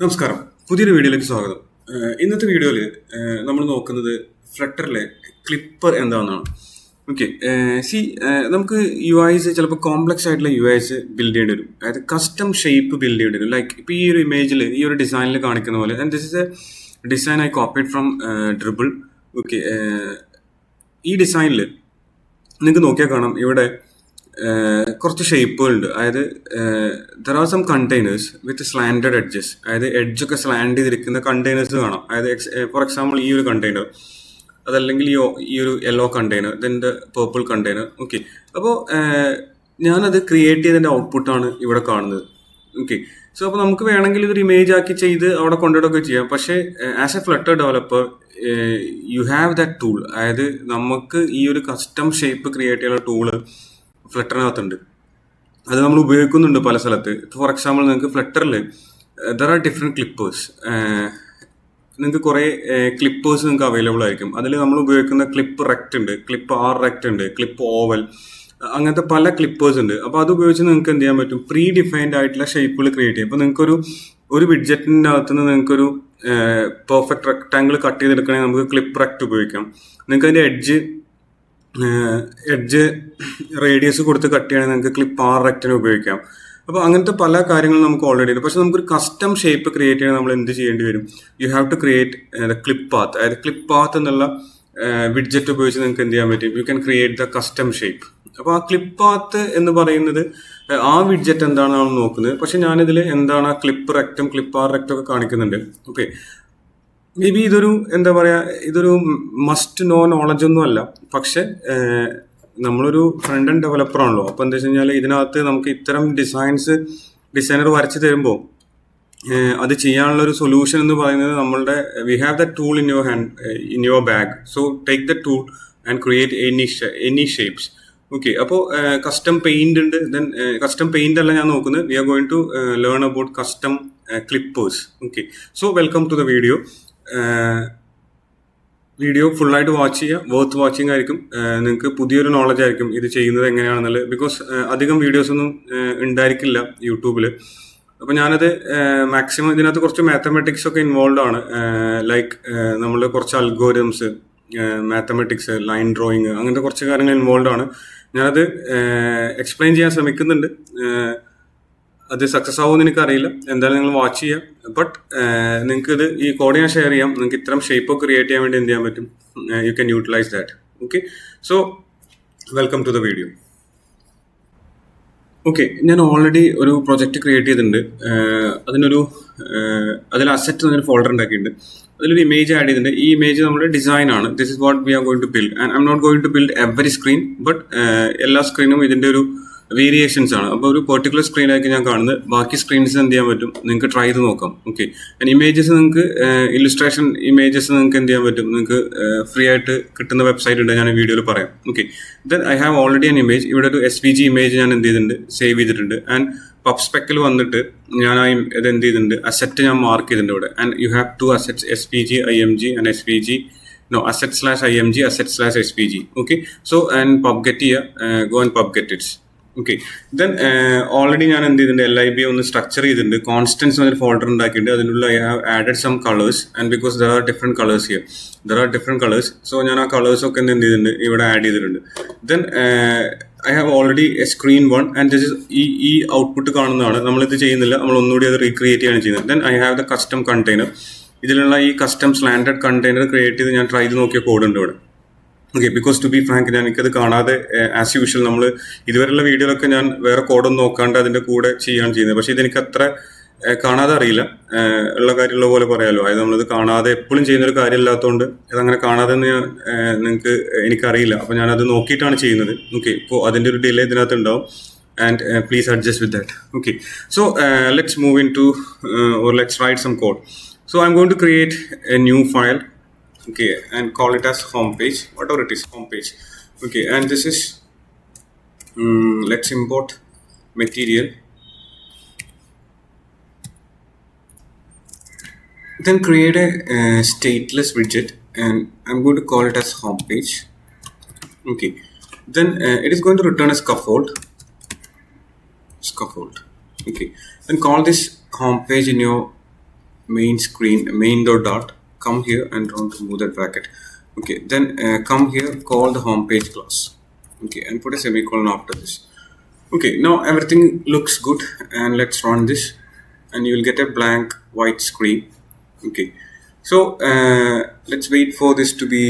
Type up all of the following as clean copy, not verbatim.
നമസ്കാരം, പുതിയൊരു വീഡിയോയിലേക്ക് സ്വാഗതം. ഇന്നത്തെ വീഡിയോയിൽ നമ്മൾ നോക്കുന്നത് ഫ്ലട്ടറിലെ ക്ലിപ്പർ എന്താണെന്നാണ്. ഓക്കെ, നമുക്ക് യു ഐസ് ചിലപ്പോൾ കോംപ്ലക്സ് ആയിട്ടുള്ള യു ഐസ് ബിൽഡ് ചെയ്യേണ്ടി വരും. അതായത് കസ്റ്റം ഷേപ്പ് ബിൽഡ് ചെയ്യേണ്ടി വരും. ലൈക്ക് ഇപ്പോൾ ഈ ഒരു ഇമേജിൽ, ഈ ഒരു ഡിസൈനിൽ കാണിക്കുന്ന പോലെ, and this is a design I copied from Dribbble. Okay, ഈ ഡിസൈനിൽ നിങ്ങൾക്ക് നോക്കിയാൽ കാണാം ഇവിടെ കുറച്ച് ഷേപ്പുകളുണ്ട്. അതായത് there are some containers with slanted edges, അതായത് എഡ്ജൊക്കെ സ്ലാൻഡ് ചെയ്തിരിക്കുന്ന കണ്ടെയ്നേഴ്സ് കാണാം. അതായത് ഫോർ എക്സാമ്പിൾ ഈ ഒരു കണ്ടെയ്നർ, അതല്ലെങ്കിൽ ഈ ഒരു yellow container, then the purple container. Okay, അപ്പോൾ ഞാനത് ക്രിയേറ്റ് ചെയ്തതിൻ്റെ ഔട്ട്പുട്ടാണ് ഇവിടെ കാണുന്നത്. ഓക്കെ, സോ അപ്പോൾ നമുക്ക് വേണമെങ്കിൽ ഇതൊരു ഇമേജ് ആക്കി ചെയ്ത് അവിടെ കൊണ്ടുവിടുകയൊക്കെ ചെയ്യാം. പക്ഷേ as A flutter developer you have that tool. അതായത് നമുക്ക് ഈ ഒരു കസ്റ്റം ഷേപ്പ് ക്രിയേറ്റ് ചെയ്യാനുള്ള ടൂള് ഫ്ലട്ടറിനകത്തുണ്ട്. അത് നമ്മൾ ഉപയോഗിക്കുന്നുണ്ട് പല സ്ഥലത്ത്. ഫോർ എക്സാമ്പിൾ നിങ്ങൾക്ക് ഫ്ലട്ടറിൽ ദർ ആർ ഡിഫറെൻറ്റ് ക്ലിപ്പേഴ്സ്. നിങ്ങൾക്ക് കുറേ ക്ലിപ്പേഴ്സ് നിങ്ങൾക്ക് അവൈലബിൾ ആയിരിക്കും. അതിൽ നമ്മൾ ഉപയോഗിക്കുന്ന ക്ലിപ്പ് റെക്റ്റ് ഉണ്ട്, ക്ലിപ്പ് ആർ റെക്റ്റ് ഉണ്ട്, ക്ലിപ്പ് ഓവൽ, അങ്ങനത്തെ പല ക്ലിപ്പേഴ്സ് ഉണ്ട്. അപ്പോൾ അത് ഉപയോഗിച്ച് നിങ്ങൾക്ക് എന്ത് ചെയ്യാൻ പറ്റും? പ്രീ ഡിഫൈൻഡ് ആയിട്ടുള്ള ഷേപ്പുകൾ ക്രിയേറ്റ് ചെയ്യും. അപ്പോൾ നിങ്ങൾക്കൊരു വിഡ്ജറ്റിൻ്റെ അകത്ത് നിന്ന് നിങ്ങൾക്കൊരു പെർഫെക്റ്റ് റെക്ടാങ്കിൾ കട്ട് ചെയ്തെടുക്കണമെങ്കിൽ നമുക്ക് ക്ലിപ്പ് റെക്റ്റ് ഉപയോഗിക്കാം. നിങ്ങൾക്ക് അതിൻ്റെ എഡ്ജ് റേഡിയസ് കൊടുത്ത് കട്ട് ചെയ്യണമെങ്കിൽ നിങ്ങൾക്ക് ക്ലിപ്പ് ആർ റെക്റ്റിനെ ഉപയോഗിക്കാം. അപ്പോൾ അങ്ങനത്തെ പല കാര്യങ്ങളും നമുക്ക് ഓൾറെഡി ഉണ്ട്. പക്ഷെ നമുക്കൊരു കസ്റ്റം ഷേപ്പ് ക്രിയേറ്റ് ചെയ്യാൻ നമ്മൾ എന്ത് ചെയ്യേണ്ടി വരും? You have to create the clip path. അതായത് ക്ലിപ്പ് പാത്ത് എന്നുള്ള വിഡ്ജറ്റ് ഉപയോഗിച്ച് നിങ്ങൾക്ക് എന്ത് ചെയ്യാൻ പറ്റും? You can create the custom shape. അപ്പോൾ ആ ക്ലിപ്പ് പാത്ത് എന്ന് പറയുന്നത് ആ വിഡ്ജറ്റ് എന്താണെന്നാണ് നോക്കുന്നത്. പക്ഷെ ഞാനിതിൽ എന്താണ് ആ ക്ലിപ്പ് റെക്റ്റും ക്ലിപ്പ് ആർ റെക്റ്റും ഒക്കെ കാണിക്കുന്നുണ്ട്. ഓക്കെ, മേ ബി ഇതൊരു മസ്റ്റ് നോ നോളജ് ഒന്നും അല്ല. പക്ഷെ നമ്മളൊരു ഫ്രണ്ട് ആൻഡ് ഡെവലപ്പർ ആണല്ലോ. അപ്പോൾ എന്താ വെച്ച് കഴിഞ്ഞാൽ ഇതിനകത്ത് നമുക്ക് ഇത്തരം ഡിസൈനർ വരച്ച് തരുമ്പോൾ അത് ചെയ്യാനുള്ള ഒരു സൊല്യൂഷൻ എന്ന് പറയുന്നത് നമ്മളുടെ we have the tool in your bag. So take the tool and create any shapes. Okay, അപ്പോൾ കസ്റ്റം പെയിന്റ് ഉണ്ട്. ദെൻ കസ്റ്റം പെയിന്റ് അല്ല ഞാൻ നോക്കുന്നത്. We are going to learn about custom clippers. Okay, so welcome to the video ഫുള്ളായിട്ട് watch ചെയ്യുക. Worth watching ആയിരിക്കും. നിങ്ങൾക്ക് പുതിയൊരു നോളജ് ആയിരിക്കും ഇത് ചെയ്യുന്നത് എങ്ങനെയാണെന്നുള്ളത്. ബിക്കോസ് അധികം വീഡിയോസ് ഒന്നും ഉണ്ടായിരിക്കില്ല യൂട്യൂബിൽ. അപ്പോൾ ഞാനത് മാക്സിമം ഇതിനകത്ത് കുറച്ച് മാത്തമെറ്റിക്സ് ഒക്കെ ഇൻവോൾവ് ആണ്. ലൈക്ക് നമ്മൾ കുറച്ച് അൽഗോരിതംസ്, മാത്തമെറ്റിക്സ്, ലൈൻ ഡ്രോയിങ്, അങ്ങനത്തെ കുറച്ച് കാര്യങ്ങൾ ഇൻവോൾവ് ആണ്. ഞാനത് എക്സ്പ്ലെയിൻ ചെയ്യാൻ ശ്രമിക്കുന്നുണ്ട്. അത് സക്സസ് ആവുമെന്ന് എനിക്കറിയില്ല. എന്തായാലും നിങ്ങൾ വാച്ച് ചെയ്യാം. ബട്ട് നിങ്ങൾക്ക് ഇത് ഈ കോഡ് ഞാൻ ഷെയർ ചെയ്യാം. നിങ്ങൾക്ക് ഇത്തരം ഷേപ്പ് ക്രിയേറ്റ് ചെയ്യാൻ വേണ്ടി എന്ത് ചെയ്യാൻ പറ്റും? You can utilize that. Okay, so welcome to the video. Okay, ഞാൻ ഓൾറെഡി ഒരു പ്രൊജക്റ്റ് ക്രിയേറ്റ് ചെയ്തിട്ടുണ്ട്. അതിൽ അസറ്റ് എന്നൊരു ഫോൾഡർ ഉണ്ടാക്കിയിട്ടുണ്ട്. അതിലൊരു ഇമേജ് ആഡ് ചെയ്തിട്ടുണ്ട്. ഈ ഇമേജ് നമ്മുടെ ഡിസൈൻ ആണ്. This is what we are going to build. And I'm not going to build every screen, but എല്ലാ സ്ക്രീനും ഇതിൻ്റെ ഒരു വേരിയേഷൻസ് ആണ്. അപ്പോൾ ഒരു പെർട്ടിക്കുലർ സ്ക്രീനായിരിക്കും ഞാൻ കാണുന്നത്. ബാക്കി സ്ക്രീൻസ് എന്ത് ചെയ്യാൻ പറ്റും? നിങ്ങൾക്ക് ട്രൈ ചെയ്ത് നോക്കാം. ഓക്കെ, ആൻഡ് ഇമേജസ് നിങ്ങൾക്ക് ഇല്ലുസ്ട്രേഷൻ ഇമേജസ് നിങ്ങൾക്ക് എന്ത് ചെയ്യാൻ പറ്റും? നിങ്ങൾക്ക് ഫ്രീ ആയിട്ട് കിട്ടുന്ന വെബ്സൈറ്റ് ഉണ്ട്, ഞാൻ വീഡിയോയിൽ പറയാം. Okay, then I have already an image. ഇവിടെ ഒരു SVG ഇമേജ് ഞാൻ എന്ത് ചെയ്തിട്ടുണ്ട്? സേവ് ചെയ്തിട്ടുണ്ട്. ആൻഡ് പബ് സ്പെക്കിൽ വന്നിട്ട് ഞാൻ ഇത് എന്ത് ചെയ്തിട്ടുണ്ട്? അസറ്റ് ഞാൻ മാർക്ക് ചെയ്തിട്ടുണ്ട് ഇവിടെ. And you have 2 assets, SVG IMG and SVG asset/IMG asset/SVG. Okay, so and pubget go and pubget it. Okay, then already ഞാൻ എന്ത് ചെയ്തിട്ടുണ്ട്? LIB ഒന്ന് സ്ട്രക്ചർ ചെയ്തിട്ടുണ്ട്. കോൺസ്റ്റൻസ് എന്നൊരു ഫോൾഡർ ഉണ്ടാക്കിയിട്ടുണ്ട്. അതിനുള്ള I have added some colours. And because there are different colours so ഞാൻ ആ കളേഴ്സ് ഒക്കെ എന്ത് ചെയ്തിട്ടുണ്ട്? ഇവിടെ ആഡ് ചെയ്തിട്ടുണ്ട്. Then I have already a screen 1 and this is ഈ ഔട്ട്പുട്ട് കാണുന്നതാണ്. നമ്മളിത് ചെയ്യുന്നില്ല, നമ്മൾ ഒന്നുകൂടി അത് റീക്രിയേറ്റ് ചെയ്യാണ് ചെയ്യുന്നത്. Then I have the custom container. ഇതിലുള്ള ഈ കസ്റ്റം സ്ലാൻഡഡ് കണ്ടെയ്നർ ക്രിയേറ്റ് ചെയ്ത് ഞാൻ ട്രൈ ചെയ്ത് നോക്കിയ കോഡ് ഉണ്ട് ഇവിടെ. Okay, because to be frank എനിക്കത് കാണാതെ ആസ് യൂഷ്വൽ നമ്മൾ ഇതുവരെയുള്ള വീഡിയോയിലൊക്കെ ഞാൻ വേറെ കോഡൊന്നും നോക്കാണ്ട് അതിൻ്റെ കൂടെ ചെയ്യാണ് ചെയ്യുന്നത്. പക്ഷേ ഇതെനിക്ക് അത്ര കാണാതെ അറിയില്ല. ഉള്ള കാര്യമുള്ള പോലെ പറയാമല്ലോ. അതായത് നമ്മളിത് കാണാതെ എപ്പോഴും ചെയ്യുന്നൊരു കാര്യമില്ലാത്തതുകൊണ്ട് അതങ്ങനെ കാണാതെ എനിക്കറിയില്ല. അപ്പോൾ ഞാനത് നോക്കിയിട്ടാണ് ചെയ്യുന്നത്. ഓക്കെ, ഇപ്പോൾ അതിൻ്റെ ഒരു ഡിലേ ഇതിനകത്ത് ഉണ്ടാവും. And please adjust with that. Okay, so let's move in to or let's write some code. So I'm going to create a new file, okay, and call it as homepage, whatever it is, homepage. Okay, and this is let's import material, then create a stateless widget, and I'm going to call it as homepage. Okay, then it is going to return a scaffold. Okay, then call this homepage in your main screen, main dot, come here and don't remove that bracket. Okay, then come here, call the home page class. Okay, and put a semicolon after this. Okay, now everything looks good, and let's run this, and you will get a blank white screen. Okay, so let's wait for this to be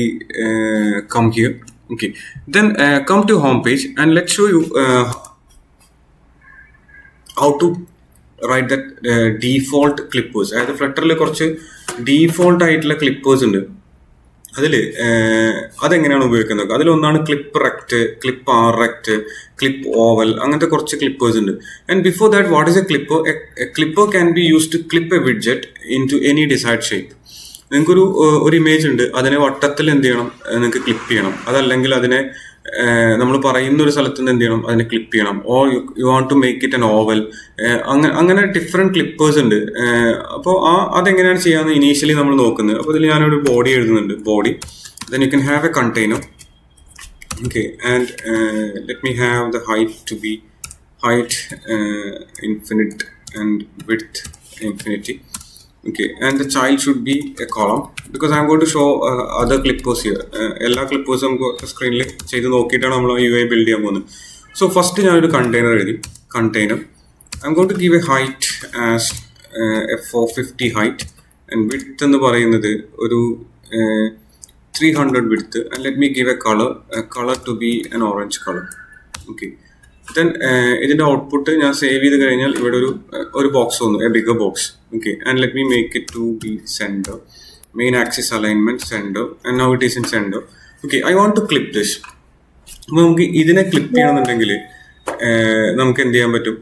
come here. Okay, then come to home page, and let's show you how to write that default clippers. അതായത് ഫ്ലട്ടറിൽ കുറച്ച് default ആയിട്ടുള്ള clippers ഉണ്ട്. അതിൽ അതെങ്ങനെയാണ് ഉപയോഗിക്കുന്നത്? അതിലൊന്നാണ് clip rect, clip R rect, clip oval, അങ്ങനത്തെ കുറച്ച് ക്ലിപ്പേഴ്സ് ഉണ്ട്. And before that, what is a clipper? A clipper can be use to clip a widget into any desired shape. നിങ്ങൾക്കൊരു ഒരു ഇമേജ് ഉണ്ട്, അതിനെ വട്ടത്തിൽ എന്ത് ചെയ്യണം? നിങ്ങൾക്ക് ക്ലിപ്പ് ചെയ്യണം. അതല്ലെങ്കിൽ അതിനെ നമ്മൾ പറയുന്ന ഒരു സ്ഥലത്ത് നിന്ന് എന്ത് ചെയ്യണം? അതിനെ ക്ലിപ്പ് ചെയ്യണം. Or you want to make it an oval. അങ്ങനെ ഡിഫറെന്റ് ക്ലിപ്പേഴ്സ് ഉണ്ട്. അപ്പോൾ അതെങ്ങനെയാണ് ചെയ്യാന്ന് ഇനീഷ്യലി നമ്മൾ നോക്കുന്നത്. അപ്പോൾ ഇതിൽ ഞാനൊരു ബോഡി എഴുതുന്നുണ്ട്, body. Then you can have a container. Okay, and let me have the height to B height infinite and width infinity. Okay, and the child should be a column because I am going to show other clippers here. എല്ലാ ക്ലിപ്പേഴ്സും നമുക്ക് സ്ക്രീനിൽ ചെയ്ത് നോക്കിയിട്ടാണ് നമ്മൾ UI build ചെയ്യാൻ പോകുന്നത്. So first ഞാനൊരു container എഴുതി. Container I'm going to give a height as 450 height and width എന്ന് പറയുന്നത് ഒരു 300 width. And let me give a colour to be an orange color. Okay, then ഇതിൻ്റെ output ഞാൻ save ചെയ്ത് കഴിഞ്ഞാൽ ഇവിടെ ഒരു ബോക്സ് വന്നു, a bigger box. Okay, and let me make it to be centre, main axis alignment centre, and now it is in centre. Okay, I want to clip this. അപ്പോൾ നമുക്ക് ഇതിനെ clip ചെയ്യണമെന്നുണ്ടെങ്കിൽ നമുക്ക് എന്ത് ചെയ്യാൻ പറ്റും?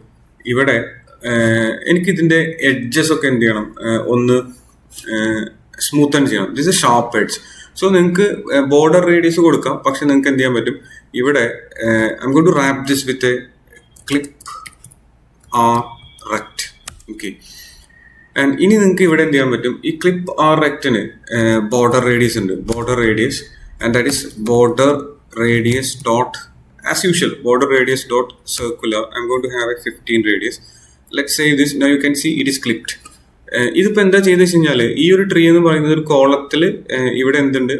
ഇവിടെ എനിക്കിതിൻ്റെ എഡ്ജസ് ഒക്കെ എന്ത് ചെയ്യണം? ഒന്ന് സ്മൂത്തൻ ചെയ്യണം. This is sharp edge. So നിങ്ങൾക്ക് ബോർഡർ റേഡിയസ് കൊടുക്കാം, പക്ഷെ നിങ്ങൾക്ക് എന്ത് ചെയ്യാൻ പറ്റും? ഇവിടെ I'm going to wrap this with a clip R rect. Okay, and ഇനി നിങ്ങൾക്ക് ഇവിടെ എന്ത് ചെയ്യാൻ പറ്റും? ഈ ക്ലിപ്പ് ആർ റെക്റ്റിന് ബോർഡർ റേഡിയസ് ഉണ്ട്, border radius, and that is border radius dot as usual border radius dot circular. I'm going to have a 15 radius. Let's save this. Now you can see it is clipped. ഇതിപ്പോൾ എന്താ ചെയ്തെന്ന് വെച്ച് കഴിഞ്ഞാൽ, ഈ ഒരു tree എന്ന് പറയുന്നത് ഒരു കോളത്തിൽ ഇവിടെ എന്തുണ്ട്?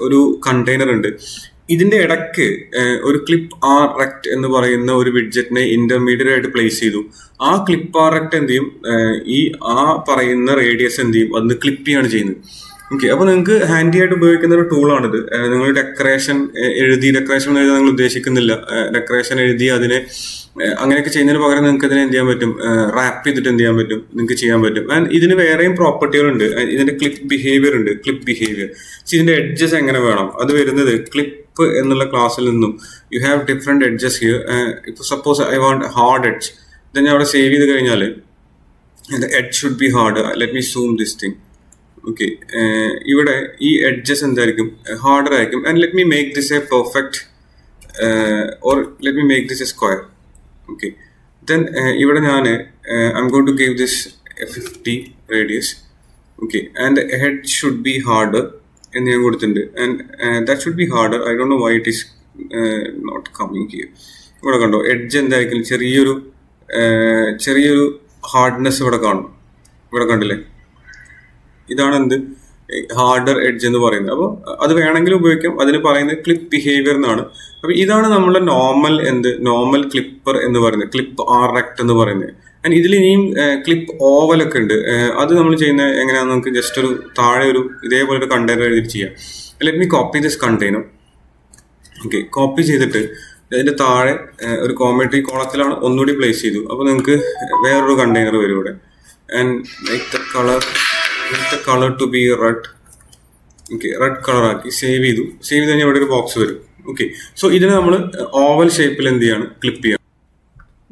ഒരു കണ്ടെയ്നർ ഉണ്ട്. ഇതിന്റെ ഇടയ്ക്ക് ഒരു ക്ലിപ്പ് ആർ റെക്റ്റ് എന്ന് പറയുന്ന ഒരു വിഡ്ജറ്റിനെ ഇന്റർമീഡിയറ്റ് ആയിട്ട് പ്ലേസ് ചെയ്തു. ആ ക്ലിപ്പ് ആർ റെക്റ്റ് എന്ത് ചെയ്യും? ആ പറയുന്ന റേഡിയസ് എന്ത് ചെയ്യും? അതൊന്ന് ക്ലിപ്പ് ചെയ്യാണ് ചെയ്യുന്നത്. ഓക്കെ, അപ്പോൾ നിങ്ങൾക്ക് ഹാൻഡി ആയിട്ട് ഉപയോഗിക്കുന്ന ഒരു ടൂളാണിത്. നിങ്ങൾ ഡെക്കറേഷൻ എഴുതി നിങ്ങൾ ഉദ്ദേശിക്കുന്നില്ല, ഡെക്കറേഷൻ എഴുതി അതിനെ അങ്ങനെയൊക്കെ ചെയ്യുന്നതിന് പകരം നിങ്ങൾക്ക് ഇതിനെ എന്ത് ചെയ്യാൻ പറ്റും? റാപ്പ് ചെയ്തിട്ട് എന്ത് ചെയ്യാൻ പറ്റും? നിങ്ങൾക്ക് ചെയ്യാൻ പറ്റും. ആൻഡ് ഇതിന് വേറെയും പ്രോപ്പർട്ടികളുണ്ട്. ഇതിന്റെ ക്ലിപ്പ് ബിഹേവിയർ ഉണ്ട്, ക്ലിപ്പ് ബിഹേവിയർ. ഇതിന്റെ എഡ്ജസ് എങ്ങനെ വേണം? അത് വരുന്നത് ക്ലിപ്പ് എന്നുള്ള ക്ലാസ്സിൽ നിന്നും you have different edges here. ഇപ്പോൾ suppose I want hard edge, ഞാൻ അവിടെ സേവ് ചെയ്ത് കഴിഞ്ഞാൽ edge should be hard. Let me zoom this thing. Okay, ഇവിടെ ഈ എഡ്ജസ് എന്തായിരിക്കും? ഹാർഡർ ആയിരിക്കും. And let me make this a perfect or let me make this a square. Okay, then ഇവിടെ ഞാൻ I'm going to give this 50 radius. Okay, and head should be harder എന്ന് ഞാൻ കൊടുത്തിട്ടുണ്ട്. And that should be harder. I don't know why it is not coming here. ഇവിടെ കണ്ടോ? Edge എന്തായിരിക്കും? ചെറിയൊരു hardness ഇവിടെ കാണും. ഇവിടെ കണ്ടില്ലേ? ഇതാണ് എന്ത്? ഹാർഡർ എഡ്ജ് എന്ന് പറയുന്നത്. അപ്പോൾ അത് വേണമെങ്കിൽ ഉപയോഗിക്കാം. അതിന് പറയുന്നത് ക്ലിപ്പ് ബിഹേവിയർ എന്നാണ്. അപ്പോൾ ഇതാണ് നമ്മുടെ നോർമൽ ക്ലിപ്പർ എന്ന് പറയുന്നത്, ക്ലിപ്പ് ആർ റെക്റ്റ് എന്ന് പറയുന്നത്. ആൻഡ് ഇതിൽ ഇനിയും ക്ലിപ്പ് ഓവലൊക്കെ ഉണ്ട്. അത് നമ്മൾ ചെയ്യുന്ന എങ്ങനെയാണെന്ന് നമുക്ക് ജസ്റ്റ് ഒരു താഴെ ഇതേപോലെ ഒരു കണ്ടെയ്നർ എഴുതിയിട്ട് ചെയ്യാം. Let me copy this container. Okay, copy ചെയ്തിട്ട് അതിൻ്റെ താഴെ ഒരു കോമെട്രി കോളത്തിലാണ് ഒന്നുകൂടി പ്ലേസ് ചെയ്തു. അപ്പോൾ നിങ്ങൾക്ക് വേറൊരു കണ്ടെയ്നർ വരും ഇവിടെ. And make the colour to be red. Okay, red colour ആക്കി സേവ് ചെയ്തു. സേവ് ചെയ്ത് കഴിഞ്ഞാൽ ഇവിടെ ഒരു ബോക്സ് വരും. ഓക്കെ, സോ ഇതിനെ നമ്മൾ ഓവൽ ഷേപ്പിൽ എന്ത് ചെയ്യാണ്? ക്ലിപ്പ് ചെയ്യാം.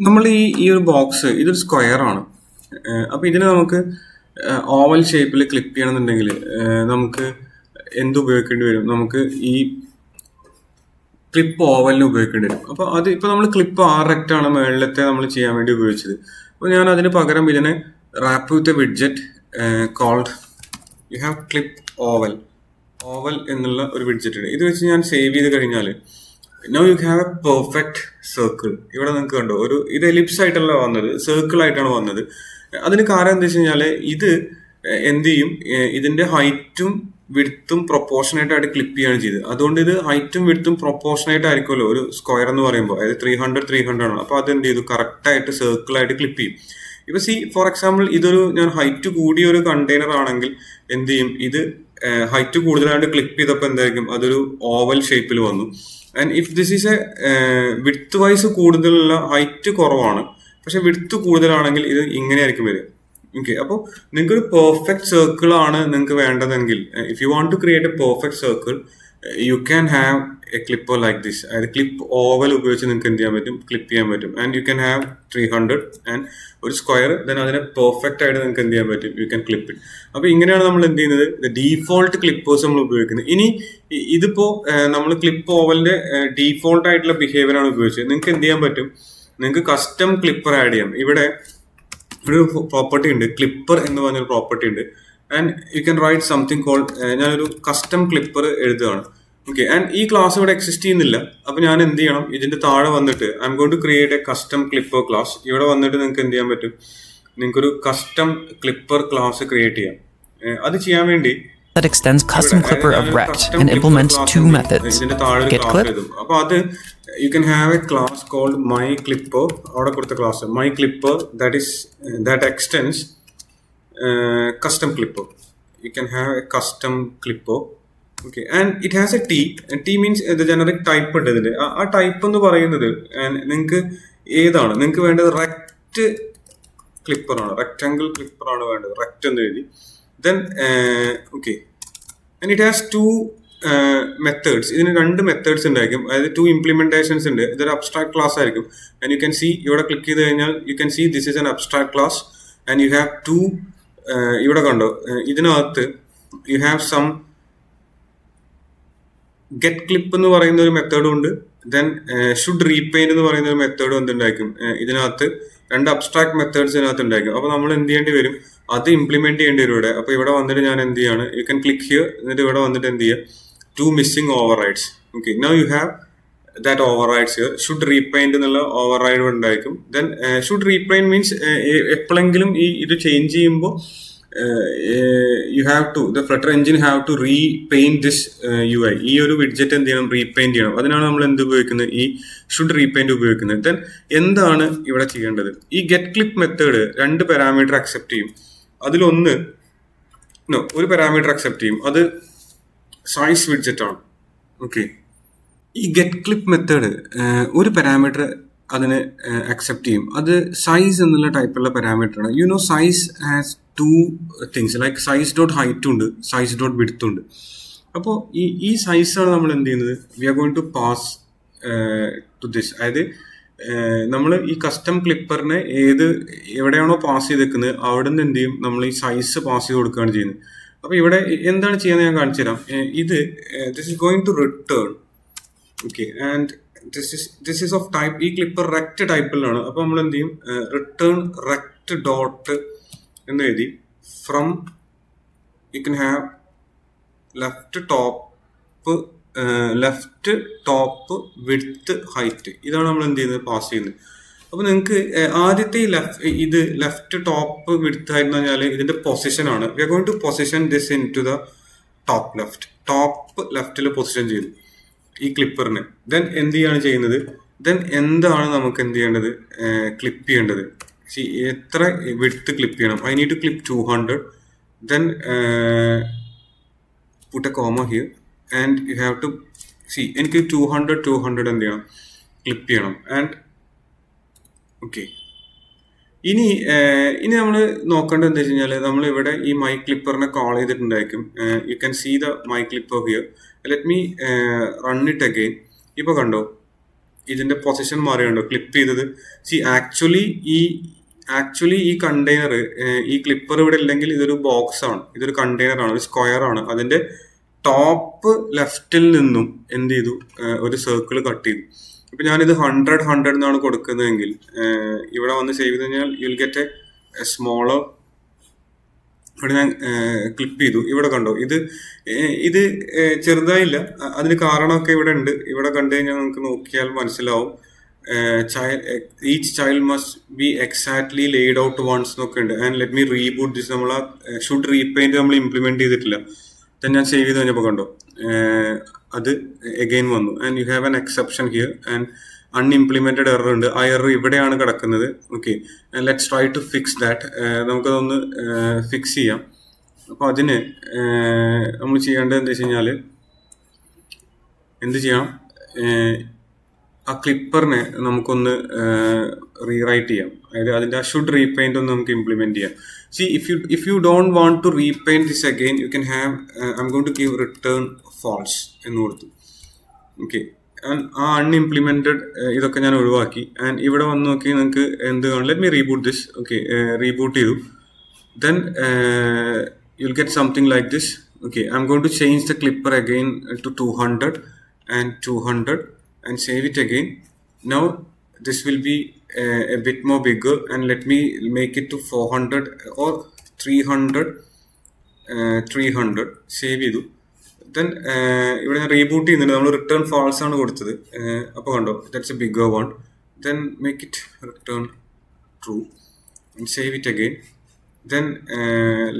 നമ്മൾ ഈ ഒരു ബോക്സ് ഇതൊരു സ്ക്വയർ ആണ്. അപ്പോൾ ഇതിനെ നമുക്ക് ഓവൽ ഷേപ്പിൽ ക്ലിപ്പ് ചെയ്യണമെന്നുണ്ടെങ്കിൽ നമുക്ക് എന്ത് ഉപയോഗിക്കേണ്ടി വരും? നമുക്ക് ഈ ക്ലിപ്പ് ഓവലിന് ഉപയോഗിക്കേണ്ടി വരും. അപ്പോൾ അത് ഇപ്പോൾ നമ്മൾ ക്ലിപ്പ് ആർ റെക്റ്റ് ആണ് മുകളിലത്തെ നമ്മൾ ചെയ്യാൻ വേണ്ടി ഉപയോഗിച്ചത്. അപ്പോൾ ഞാൻ അതിന് പകരം ഇതിനെ wrap with a widget called you have clip oval എന്നുള്ള ഒരു വിഡ്ജറ്റ് ഉണ്ട്. ഇത് വെച്ച് ഞാൻ സേവ് ചെയ്ത് കഴിഞ്ഞാൽ now you have A perfect circle. ഇവിടെ നിങ്ങൾക്ക് കണ്ടോ? ഇത് എലിപ്സ് ആയിട്ടല്ല വന്നത്, സർക്കിൾ ആയിട്ടാണ് വന്നത്. അതിന് കാരണം എന്താ വെച്ച് കഴിഞ്ഞാൽ ഇത് എന്ത് ചെയ്യും, ഇതിന്റെ ഹൈറ്റും വിഡ്ത്തും പ്രൊപ്പോർഷനായിട്ട് ആയിട്ട് ക്ലിപ്പ് ചെയ്യാണ് ചെയ്തത്. അതുകൊണ്ട് ഇത് ഹൈറ്റും വിഡ്ത്തും പ്രൊപ്പോർഷനായിട്ട് ആയിരിക്കുമല്ലോ ഒരു സ്ക്വയർ എന്ന് പറയുമ്പോൾ, അതായത് 300 ആണ്. അപ്പൊ അത് എന്ത് ചെയ്തു, കറക്റ്റ് ആയിട്ട് സർക്കിൾ ആയിട്ട് ക്ലിപ്പ് ചെയ്യും. ഇപ്പൊ ഫോർ എക്സാമ്പിൾ ഇതൊരു ഞാൻ ഹൈറ്റ് കൂടിയ ഒരു കണ്ടെയ്നർ ആണെങ്കിൽ എന്ത് ചെയ്യും, ഇത് ഹൈറ്റ് കൂടുതലായിട്ട് ക്ലിപ്പ് ചെയ്തപ്പോൾ എന്തായിരിക്കും, അതൊരു ഓവൽ ഷേപ്പിൽ വന്നു. And if this is width wise കൂടുതലുള്ള ഹൈറ്റ് കുറവാണ്, പക്ഷെ വിഡ്ത്ത് കൂടുതലാണെങ്കിൽ ഇത് ഇങ്ങനെയായിരിക്കും വരിക. ഓക്കെ, അപ്പോൾ നിങ്ങൾക്ക് ഒരു പെർഫെക്റ്റ് സർക്കിൾ ആണ് നിങ്ങൾക്ക് വേണ്ടതെങ്കിൽ, if you want to create a perfect circle you can have a clipper like this. അതായത് ക്ലിപ്പ് ഓവൽ ഉപയോഗിച്ച് നിങ്ങൾക്ക് എന്ത് ചെയ്യാൻ പറ്റും, ക്ലിപ്പ് ചെയ്യാൻ പറ്റും. And you can have 300 and ഒരു സ്ക്വയർ, ദെൻ അതിനെ പെർഫെക്റ്റ് ആയിട്ട് നിങ്ങൾക്ക് എന്ത് ചെയ്യാൻ പറ്റും, യു ക്യാൻ ക്ലിപ്പ് ഇറ്റ്. അപ്പൊ ഇങ്ങനെയാണ് നമ്മൾ എന്ത് ചെയ്യുന്നത്, ഡീഫോൾട്ട് ക്ലിപ്പേഴ്സ് നമ്മൾ ഉപയോഗിക്കുന്നത്. ഇനി ഇതിപ്പോ നമ്മൾ ക്ലിപ്പ് ഓവലിന്റെ ഡീഫോൾട്ട് ആയിട്ടുള്ള ബിഹേവിയർ ആണ് ഉപയോഗിച്ചത്. നിങ്ങൾക്ക് എന്ത് ചെയ്യാൻ പറ്റും, നിങ്ങൾക്ക് കസ്റ്റം ക്ലിപ്പർ ആഡ് ചെയ്യാം. ഇവിടെ ഒരു പ്രോപ്പർട്ടി ഉണ്ട്, ക്ലിപ്പർ എന്ന് പറഞ്ഞൊരു പ്രോപ്പർട്ടി ഉണ്ട്. And you can write something called, ഞാനൊരു കസ്റ്റം ക്ലിപ്പർ എഴുതുകയാണ്. ഓക്കെ, ആൻഡ് ഈ ക്ലാസ് ഇവിടെ എക്സിസ്റ്റ് ചെയ്യുന്നില്ല. അപ്പൊ ഞാൻ എന്ത് ചെയ്യണം, ഇതിന്റെ താഴെ വന്നിട്ട് I'm going to create a custom clipper class. ഇവിടെ വന്നിട്ട് നിങ്ങൾക്ക് എന്ത് ചെയ്യാൻ പറ്റും, നിങ്ങൾക്കൊരു കസ്റ്റം ക്ലിപ്പർ ക്ലാസ് ക്രിയേറ്റ് ചെയ്യാം. അത് ചെയ്യാൻ വേണ്ടി that extends custom clipper of rect and implements two methods. Get clip. അപ്പൊ അത് you can have a class called my clipper. അവിടെ കൊടുത്ത class my clipper that extends custom clipper. You can have a custom clipper. Okay, and it has a t means the generic type ഉണ്ട് ഇതിന്റെ. ആ type എന്ന് പറയുന്നത് നിങ്ങൾക്ക് ഏതാണ്, നിങ്ങൾക്ക് വേണ്ടത് റെക്റ്റ് ക്ലിപ്പർ ആണ്, റെക്ടാങ്കിൾ ക്ലിപ്പർ ആണ് വേണ്ടത്, റെക്റ്റ് എന്ന് എഴുതി. Then okay, and it has two methods. ഇതിന് രണ്ട് മെത്തേഡ്സ് ഉണ്ടായിരിക്കും, അതായത് 2 implementations ഉണ്ട്. ഇതൊരു അബ്സ്ട്രാക്ട് ക്ലാസ് ആയിരിക്കും. ആൻഡ് യു ക്യാൻ സി, ഇവിടെ ക്ലിക്ക് ചെയ്ത് കഴിഞ്ഞാൽ you can see this is an abstract class. And you have to, ഇവിടെ കണ്ടോ, ഇതിനകത്ത് you have some get clip എന്ന് പറയുന്ന ഒരു മെത്തേഡും ഉണ്ട്. ദെൻ ഷുഡ് റീപെയിന്റ് എന്ന് പറയുന്ന ഒരു മെത്തേഡും എന്തുണ്ടായിരിക്കും, ഇതിനകത്ത് രണ്ട് അബ്സ്ട്രാക്ട് മെത്തേഡ്സ് ഇതിനകത്ത് ഉണ്ടായിരിക്കും. അപ്പൊ നമ്മൾ എന്ത് ചെയ്യേണ്ടി വരും, അത് ഇംപ്ലിമെന്റ് ചെയ്യേണ്ടി വരും ഇവിടെ. അപ്പൊ ഇവിടെ വന്നിട്ട് ഞാൻ എന്ത് ചെയ്യാണ്, യു ക്യാൻ ക്ലിക്ക് ഹിയർ, എന്നിട്ട് ഇവിടെ വന്നിട്ട് എന്ത് ചെയ്യുക, 2 missing over rides. Okay, now you have that over rides here. Should repaint എന്നുള്ള ഓവർ റൈഡ് ഉണ്ടായിരിക്കും. ദെൻ ഷുഡ് റീപെയിന്റ് മീൻസ് എപ്പോഴെങ്കിലും ഇത് ചേഞ്ച് ചെയ്യുമ്പോൾ you have to, the Flutter engine have to repaint this UI. ഈ ഒരു widget എന്ത് ചെയ്യണം, repaint ചെയ്യണം. അതിനാണ് നമ്മൾ എന്ത് ഉപയോഗിക്കുന്നത്, ഈ ഷുഡ് റീപെയിന്റ് ഉപയോഗിക്കുന്നത്. ദെൻ എന്താണ് ഇവിടെ ചെയ്യേണ്ടത്, ഈ get clip method 2 parameter accept ചെയ്യും. അതിലൊന്ന് ഒരു പാരാമീറ്റർ അക്സെപ്റ്റ് ചെയ്യും, അത് സൈസ് വിഡ്ജറ്റ് ആണ്. ഓക്കെ, ഈ ഗെറ്റ് ക്ലിപ്പ് മെത്തേഡ് ഒരു പാരാമീറ്റർ അതിനെ അക്സെപ്റ്റ് ചെയ്യും, അത് സൈസ് എന്നുള്ള ടൈപ്പുള്ള പാരാമീറ്റർ ആണ്. You know size has 2 things, like size dot height ഉണ്ട്, സൈസ് ഡോട്ട് വിഡ്ത്ത് ഉണ്ട്. അപ്പോൾ ഈ സൈസാണ് നമ്മൾ എന്ത് ചെയ്യുന്നത്, we are going to pass to this. അതായത് നമ്മൾ ഈ കസ്റ്റം ക്ലിപ്പറിനെ എവിടെയാണോ പാസ് ചെയ്തേക്കുന്നത് അവിടെ നിന്ന് എന്ത് ചെയ്യും, നമ്മൾ ഈ സൈസ് പാസ് ചെയ്ത് കൊടുക്കുകയാണ് ചെയ്യുന്നത്. അപ്പോൾ ഇവിടെ എന്താണ് ചെയ്യാന്ന് ഞാൻ കാണിച്ചു തരാം. ഇത് this is going to return. Okay, and this is of type, ഈ ക്ലിപ്പർ റെക്റ്റ് ടൈപ്പിലാണ്. അപ്പോൾ നമ്മൾ എന്ത് ചെയ്യും, റിട്ടേൺ റെക്റ്റ് ഡോട്ട് എന്ന് എഴുതി, from you can have left top width height. ഇതാണ് നമ്മൾ എന്ത് ചെയ്യുന്നത്, പാസ് ചെയ്യുന്നത്. അപ്പോൾ നിങ്ങൾക്ക് ആദ്യത്തെ ഇത് ലെഫ്റ്റ് ടോപ്പ് വിഡ്ത്ത് ഹൈറ്റ് എന്ന് പറഞ്ഞാൽ ഇതിന്റെ പൊസിഷൻ ആണ്. We are going to position this into the top ലെഫ്റ്റിൽ പൊസിഷൻ ചെയ്തു ഈ ക്ലിപ്പറിന്. ദെൻ എന്ത് ചെയ്യാണ് ചെയ്യുന്നത്, ദെൻ എന്താണ് നമുക്ക് എന്ത് ചെയ്യേണ്ടത്, ക്ലിപ്പ് ചെയ്യേണ്ടത്. എത്ര വിഡ്ത്ത് ക്ലിപ്പ് ചെയ്യണം, I need to clip 200. Then put a comma here and you have to see, എനിക്ക് 200 എന്ത് ചെയ്യണം, ക്ലിപ്പ് ചെയ്യണം. ആൻഡ് ഓക്കെ, ഇനി നമ്മൾ നോക്കേണ്ടത് എന്താ വെച്ച് കഴിഞ്ഞാൽ, നമ്മൾ ഇവിടെ ഈ മൈ ക്ലിപ്പറിനെ കോൾ ചെയ്തിട്ടുണ്ടായിരിക്കും. You can see the my clipper here. Let me run it again. ഇപ്പൊ കണ്ടോ ഇതിന്റെ പൊസിഷൻ മാറിയുണ്ടോ, ക്ലിപ്പ് ചെയ്തത്. ആക്ച്വലി ഈ കണ്ടെയ്നർ, ഈ ക്ലിപ്പർ ഇവിടെ ഇല്ലെങ്കിൽ ഇതൊരു ബോക്സ് ആണ്, ഇതൊരു കണ്ടെയ്നർ ആണ്, ഒരു സ്ക്വയർ ആണ്. അതിന്റെ ടോപ്പ് ലെഫ്റ്റിൽ നിന്നും എന്ത് ചെയ്തു, ഒരു സർക്കിൾ കട്ട് ചെയ്തു. ഇപ്പൊ ഞാനിത് 100 എന്നാണ് കൊടുക്കുന്നതെങ്കിൽ ഇവിടെ വന്ന് സേവ് ചെയ്ത് കഴിഞ്ഞാൽ you will get A smaller. ഇവിടെ ഞാൻ ക്ലിപ്പ് ചെയ്തു, ഇവിടെ കണ്ടോ ഇത് ചെറുതായില്ല. അതിന് കാരണമൊക്കെ ഇവിടെ ഉണ്ട്. ഇവിടെ കണ്ടു കഴിഞ്ഞാൽ നമുക്ക് നോക്കിയാൽ മനസ്സിലാവും. each child must be exactly laid out once നോക്കുന്നുണ്ട്. And let me reboot this. നമ്മൾ ആ ഷുഡ് റീപെയിന്റ് നമ്മൾ ഇംപ്ലിമെന്റ് ചെയ്തിട്ടില്ല. then ഞാൻ സേവ് ചെയ്ത് കഴിഞ്ഞപ്പോൾ കണ്ടോ അത് എഗെയിൻ വന്നു. And you have an exception here and unimplemented error ഉണ്ട്. ആ എറർ ഇവിടെയാണ് കിടക്കുന്നത്. Okay, let's try to fix that. നമുക്കതൊന്ന് ഫിക്സ് ചെയ്യാം. അപ്പോൾ അതിന് നമ്മൾ ചെയ്യേണ്ടത് എന്താ വെച്ച് കഴിഞ്ഞാൽ എന്ത് ചെയ്യണം, ആ ക്ലിപ്പറിനെ നമുക്കൊന്ന് റീറൈറ്റ് ചെയ്യാം. അതായത് അതിൻ്റെ ആ ഷുഡ് റീപെയിന്റ് ഒന്ന് നമുക്ക് ഇംപ്ലിമെന്റ് ചെയ്യാം. C if you don't want to repaint this again, you can have I'm going to give return false എന്ന് കൊടുത്തു. ഓക്കെ, ആ അൺഇംപ്ലിമെന്റഡ് ഇതൊക്കെ ഞാൻ ഒഴിവാക്കി. ആൻഡ് ഇവിടെ വന്ന് നോക്കി നിങ്ങൾക്ക് എന്ത് കാണും. Let me reboot this. Okay, reboot ചെയ്തു. then you'll get something like this. Okay, I'm going to change the clipper again to 200 and 200 and save it again. Now this will be a bit more bigger, and let me make it to 400 or 300. 300 save ചെയ്തു. then ഇവിടെ ഞാൻ reboot ചെയ്യുന്നുണ്ട്. നമ്മൾ return false ആണ് കൊടുത്തത്. അപ്പോൾ കണ്ടോ, that's a bigger one. then make it return true and save it again. then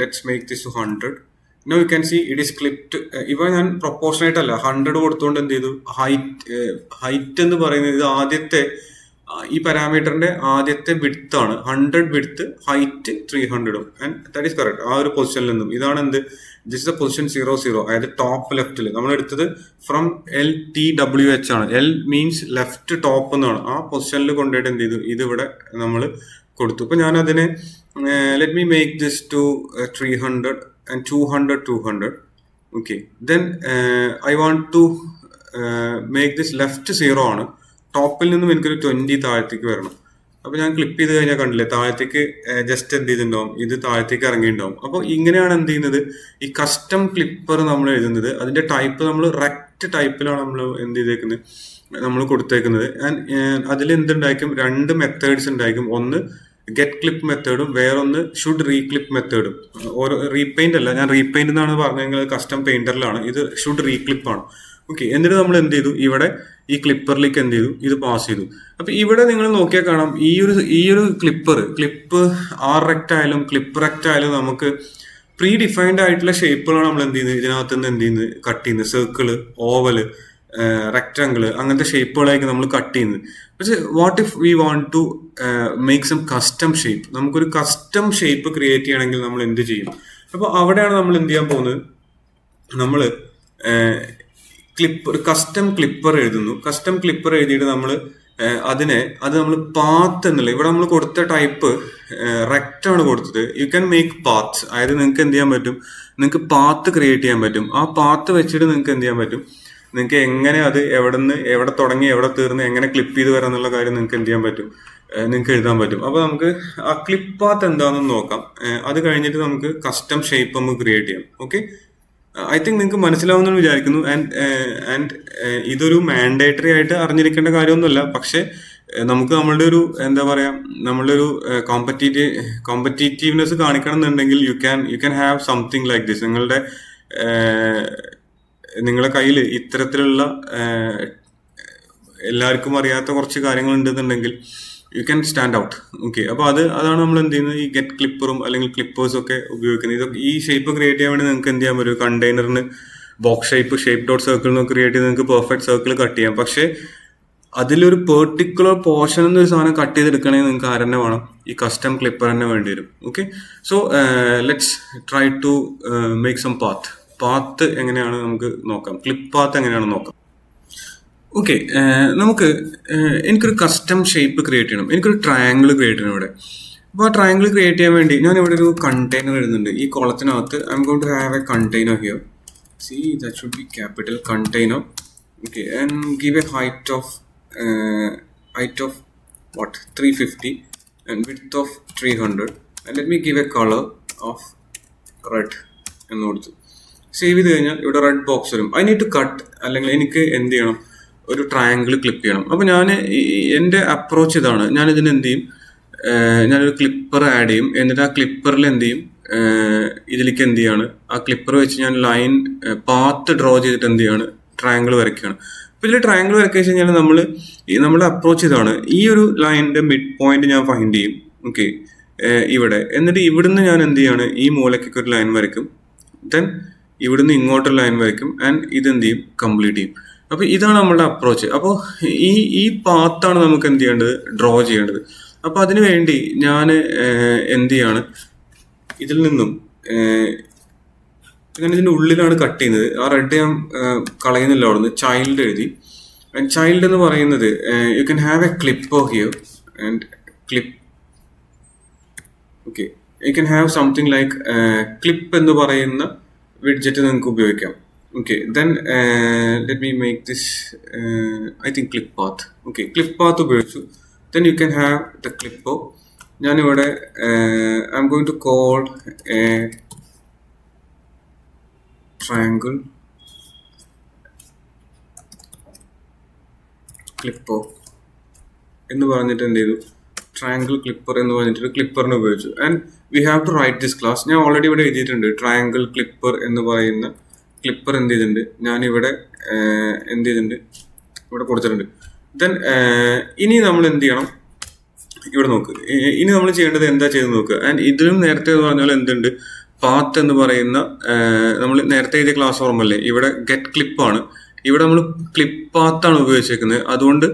let's make this to 100. now you can see it is clipped. ഇവ ഞാൻ പ്രൊപ്പോർഷനേറ്റ് അല്ല 100 കൊടുത്തുകൊണ്ട് എന്ത് ചെയ്തു, ഹൈറ്റ് എന്ന് പറയുന്നത് ഇത് ആദ്യത്തെ ഈ പാരാമീറ്ററിന്റെ ആദ്യത്തെ വിഡ്ത്ത് ആണ്. 100 width, height 300. And that is correct. ആ ഒരു പൊസിഷനിൽ നിന്നും ഇതാണ് എന്ത്, ദിസ് ഇസ് എ പൊസിഷൻ 00, അതായത് ടോപ്പ് ലെഫ്റ്റിൽ നമ്മൾ എടുത്തത് ഫ്രം LTWH ആണ്. L മീൻസ് ലെഫ്റ്റ് ടോപ്പ് എന്നാണ്. ആ പൊസിഷനിൽ കൊണ്ടുപോയിട്ട് എന്ത് ചെയ്തു, ഇതിവിടെ നമ്മൾ കൊടുത്തു. ഇപ്പൊ ഞാൻ അതിനെ let me make this to 300 and 200. okay, then I want to make this left 0 ആണ്. ടോപ്പിൽ നിന്നും എനിക്കൊരു 20 താഴത്തേക്ക് വരണം. അപ്പൊ ഞാൻ ക്ലിപ്പ് ചെയ്ത് കഴിഞ്ഞാൽ കണ്ടില്ലേ, താഴത്തേക്ക് ജസ്റ്റ് എന്ത് ചെയ്തിട്ടുണ്ടാവും, ഇത് താഴത്തേക്ക് ഇറങ്ങിയിട്ടുണ്ടാവും. അപ്പോൾ ഇങ്ങനെയാണ് എന്ത് ചെയ്യുന്നത്, ഈ കസ്റ്റം ക്ലിപ്പർ നമ്മൾ എഴുതുന്നത്. അതിന്റെ ടൈപ്പ് നമ്മൾ റെക്റ്റ് ടൈപ്പിലാണ് നമ്മൾ എന്ത് ചെയ്തേക്കുന്നത്, നമ്മൾ കൊടുത്തേക്കുന്നത്. ആൻഡ് അതിൽ എന്തുണ്ടായിരിക്കും, 2 മെത്തേഡ്സ് ഉണ്ടായിരിക്കും. ഒന്ന് ഗെറ്റ് ക്ലിപ്പ് മെത്തേഡും വേറൊന്ന് ഷുഡ് റീക്ലിപ്പ് മെത്തേഡും. ഓരോ റീപെയിന്റ് അല്ല, ഞാൻ റീപെയിന്റ് എന്നാണ് പറഞ്ഞത്, കസ്റ്റം പെയിന്ററിലാണ്. ഇത് ഷുഡ് റീക്ലിപ്പ് ആണ്. ഓക്കെ, എന്നിട്ട് നമ്മൾ എന്ത് ചെയ്തു, ഇവിടെ ഈ ക്ലിപ്പറിലേക്ക് എന്ത് ചെയ്തു, ഇത് പാസ് ചെയ്തു. അപ്പൊ ഇവിടെ നിങ്ങൾ നോക്കിയാൽ കാണാം, ഈ ഒരു ക്ലിപ്പ് ആർ റെക്റ്റ് ആയാലും ക്ലിപ്പ് റെക്റ്റ് ആയാലും നമുക്ക് പ്രീ ഡിഫൈൻഡ് ആയിട്ടുള്ള ഷേപ്പുകളാണ് നമ്മൾ എന്ത് ചെയ്യുന്നത്, ഇതിനകത്ത് നിന്ന് എന്ത് ചെയ്യുന്നത്, കട്ട് ചെയ്യുന്നത്. സർക്കിള്, ഓവല്, റെക്റ്റാങ്കിള്, അങ്ങനത്തെ ഷേപ്പുകളായിരിക്കും നമ്മൾ കട്ട് ചെയ്യുന്നത്. പക്ഷെ what if we want to make some custom shape, നമുക്കൊരു കസ്റ്റം ഷേപ്പ് ക്രിയേറ്റ് ചെയ്യണമെങ്കിൽ നമ്മൾ എന്ത് ചെയ്യും? അപ്പോൾ അവിടെയാണ് നമ്മൾ എന്ത് ചെയ്യാൻ പോകുന്നത്, നമ്മൾ കസ്റ്റം ക്ലിപ്പർ എഴുതുന്നു. കസ്റ്റം ക്ലിപ്പർ എഴുതിയിട്ട് നമ്മൾ അത് നമ്മൾ പാത്ത് എന്നുള്ള, ഇവിടെ നമ്മൾ കൊടുത്ത ടൈപ്പ് റെക്റ്റ് ആണ് കൊടുത്തത്. യു ക്യാൻ മേക്ക് പാത്ത്, അതായത് നിങ്ങൾക്ക് എന്ത് ചെയ്യാൻ പറ്റും, നിങ്ങൾക്ക് പാത്ത് ക്രിയേറ്റ് ചെയ്യാൻ പറ്റും. ആ പാത്ത് വെച്ചിട്ട് നിങ്ങൾക്ക് എന്ത് ചെയ്യാൻ പറ്റും, നിങ്ങൾക്ക് എങ്ങനെ അത് എവിടെ തുടങ്ങി എവിടെ തീർന്ന് എങ്ങനെ ക്ലിപ്പ് ചെയ്ത് വരാം എന്നുള്ള കാര്യം നിങ്ങൾക്ക് എന്ത് ചെയ്യാൻ പറ്റും, നിങ്ങൾക്ക് എഴുതാൻ പറ്റും. അപ്പൊ നമുക്ക് ആ ക്ലിപ്പ് പാത്ത് എന്താണെന്ന് നോക്കാം. അത് കഴിഞ്ഞിട്ട് നമുക്ക് കസ്റ്റം ഷേപ്പ് നമുക്ക് ക്രിയേറ്റ് ചെയ്യാം. ഓക്കെ, ഐ തിങ്ക് നിങ്ങൾക്ക് മനസ്സിലാവുമെന്ന് വിചാരിക്കുന്നു. ആൻഡ് ഇതൊരു മാൻഡേറ്ററി ആയിട്ട് അറിഞ്ഞിരിക്കേണ്ട കാര്യമൊന്നുമല്ല. പക്ഷെ നമുക്ക് നമ്മളുടെ ഒരു എന്താ പറയാ, നമ്മളുടെ ഒരു കോമ്പറ്റീറ്റീവ്നെസ് കാണിക്കണം എന്നുണ്ടെങ്കിൽ U can have something like this. നിങ്ങളുടെ കയ്യിൽ ഇത്തരത്തിലുള്ള എല്ലാവർക്കും അറിയാത്ത കുറച്ച് കാര്യങ്ങൾ ഉണ്ടെന്നുണ്ടെങ്കിൽ you can stand out. Okay, അപ്പോൾ അതാണ് നമ്മൾ എന്ത് ചെയ്യുന്നത്, ഈ ഗെറ്റ് ക്ലിപ്പറും അല്ലെങ്കിൽ ക്ലിപ്പേഴ്സും ഒക്കെ ഉപയോഗിക്കുന്നത്. ഇതൊക്കെ ഈ ഷേപ്പ് ക്രിയേറ്റ് ചെയ്യാൻ വേണ്ടി നിങ്ങൾക്ക് എന്ത് ചെയ്യാൻ പറ്റും, കണ്ടെയ്നറിന് ബോക്സ് ഷേപ്പ് ഡോട്ട് സർക്കിൾ എന്നൊക്കെ ക്രിയേറ്റ് ചെയ്ത് നിങ്ങൾക്ക് പെർഫെക്റ്റ് സർക്കിൾ കട്ട് ചെയ്യാം. പക്ഷേ അതിലൊരു പെർട്ടിക്കുലർ പോർഷൻ എന്നൊരു സാധനം കട്ട് ചെയ്തെടുക്കണമെങ്കിൽ നിങ്ങൾക്ക് ആരെന്നെ വേണം, ഈ കസ്റ്റം ക്ലിപ്പർ തന്നെ വേണ്ടി വരും. Okay, so let's try to make some path എങ്ങനെയാണ് നമുക്ക് നോക്കാം, ക്ലിപ്പ് പാത്ത് എങ്ങനെയാണെന്ന് നോക്കാം. ഓക്കെ, എനിക്കൊരു കസ്റ്റം ഷേപ്പ് ക്രിയേറ്റ് ചെയ്യണം. എനിക്കൊരു ട്രയാങ്കിൾ ക്രിയേറ്റ് ചെയ്യണം ഇവിടെ. അപ്പോൾ ആ ട്രയാങ്കിൾ ക്രിയേറ്റ് ചെയ്യാൻ വേണ്ടി ഞാൻ ഇവിടെ ഒരു കണ്ടെയ്നർ എഴുതുന്നുണ്ട്. ഈ കോളത്തിനകത്ത് I'm going to have a container here. See that should be capital container. Okay, and give a height of what 350 and width of 300 and let me give a color of red എന്ന് കൊടുത്തു. Save ചെയ്ത് കഴിഞ്ഞാൽ ഇവിടെ red box വരും. I need to cut, അല്ലെങ്കിൽ എനിക്ക് എന്ത് ചെയ്യണം, ഒരു ട്രയാങ്കിൾ ക്ലിപ്പ് ചെയ്യണം. അപ്പോൾ എൻ്റെ അപ്രോച്ച് ഇതാണ്. ഞാനിതിന് എന്ത് ചെയ്യും, ഞാനൊരു ക്ലിപ്പർ ആഡ് ചെയ്യും. എന്നിട്ട് ആ ക്ലിപ്പറിൽ എന്ത് ചെയ്യും, ഇതിലേക്ക് എന്ത് ചെയ്യാണ്, ആ ക്ലിപ്പർ വെച്ച് ഞാൻ ലൈൻ പാത്ത് ഡ്രോ ചെയ്തിട്ട് എന്ത് ചെയ്യാണ്, ട്രയാങ്കിൾ വരയ്ക്കുകയാണ്. അപ്പോൾ ഇതിൽ ട്രയാങ്കിൾ വരയ്ക്കുക വെച്ച് കഴിഞ്ഞാൽ നമ്മുടെ അപ്രോച്ച് ഇതാണ്. ഈ ഒരു ലൈനിൻ്റെ മിഡ് പോയിന്റ് ഞാൻ ഫൈൻഡ് ചെയ്യും. ഓക്കെ, ഇവിടെ. എന്നിട്ട് ഇവിടുന്ന് ഞാൻ എന്ത് ചെയ്യാണ്, ഈ മൂലയ്ക്കൊക്കെ ഒരു ലൈൻ വരയ്ക്കും. ദെൻ ഇവിടുന്ന് ഇങ്ങോട്ടൊരു ലൈൻ വരയ്ക്കും. ആൻഡ് ഇതെന്ത് ചെയ്യും, കംപ്ലീറ്റ് ചെയ്യും. അപ്പോൾ ഇതാണ് നമ്മളുടെ അപ്രോച്ച്. അപ്പോൾ ഈ പാത്താണ് നമുക്ക് എന്ത് ചെയ്യേണ്ടത്, ഡ്രോ ചെയ്യേണ്ടത്. അപ്പോൾ അതിനു വേണ്ടി ഞാൻ എന്ത് ചെയ്യാണ്, ഇതിൽ നിന്നും ഞാൻ ഇതിൻ്റെ ഉള്ളിലാണ് കട്ട് ചെയ്യുന്നത്. ആ റെഡ് ഞാൻ കളയുന്നില്ല. അവിടെ നിന്ന് ചൈൽഡ് എഴുതി. ആൻഡ് ചൈൽഡ് എന്ന് പറയുന്നത് U can have A clip here and clip. Okay, U can have something like clip എന്ന് പറയുന്ന വിഡ്ജറ്റ് നിങ്ങൾക്ക് ഉപയോഗിക്കാം. Okay, then let me make this I think clip path. Okay, clip path ഉപയോഗിച്ചു. Then you can have the clipper. ഞാനിവിടെ I'm going to call a triangle clipper എന്ന് പറഞ്ഞിട്ട് എന്ത് ചെയ്തു, ട്രയാങ്കിൾ ക്ലിപ്പർ എന്ന് പറഞ്ഞിട്ട് ക്ലിപ്പറിനെ ഉപയോഗിച്ചു. And we have to write this class. ഞാൻ ഓൾറെഡി ഇവിടെ എഴുതിയിട്ടുണ്ട് ട്രയാങ്കിൾ ക്ലിപ്പർ എന്ന് പറയുന്ന ക്ലിപ്പർ എന്ത് ചെയ്തിട്ടുണ്ട്, ഞാനിവിടെ എന്ത് ചെയ്തിട്ടുണ്ട്, ഇവിടെ കൊടുത്തിട്ടുണ്ട്. ദെൻ ഇനി നമ്മൾ എന്ത് ചെയ്യണം, ഇവിടെ നോക്ക്. ഇനി നമ്മൾ ചെയ്യേണ്ടത് എന്താ ചെയ്ത് നോക്കുക. ആൻഡ് ഇതിലും നേരത്തെ എന്ന് പറഞ്ഞാൽ എന്തുണ്ട്, പാത്ത് എന്ന് പറയുന്ന നമ്മൾ നേരത്തെ എഴുതിയ ക്ലാസ് ഓർമ്മല്ലേ, ഇവിടെ ഗെറ്റ് ക്ലിപ്പാണ്. ഇവിടെ നമ്മൾ ക്ലിപ്പ് പാത്താണ് ഉപയോഗിച്ചേക്കുന്നത്. അതുകൊണ്ട്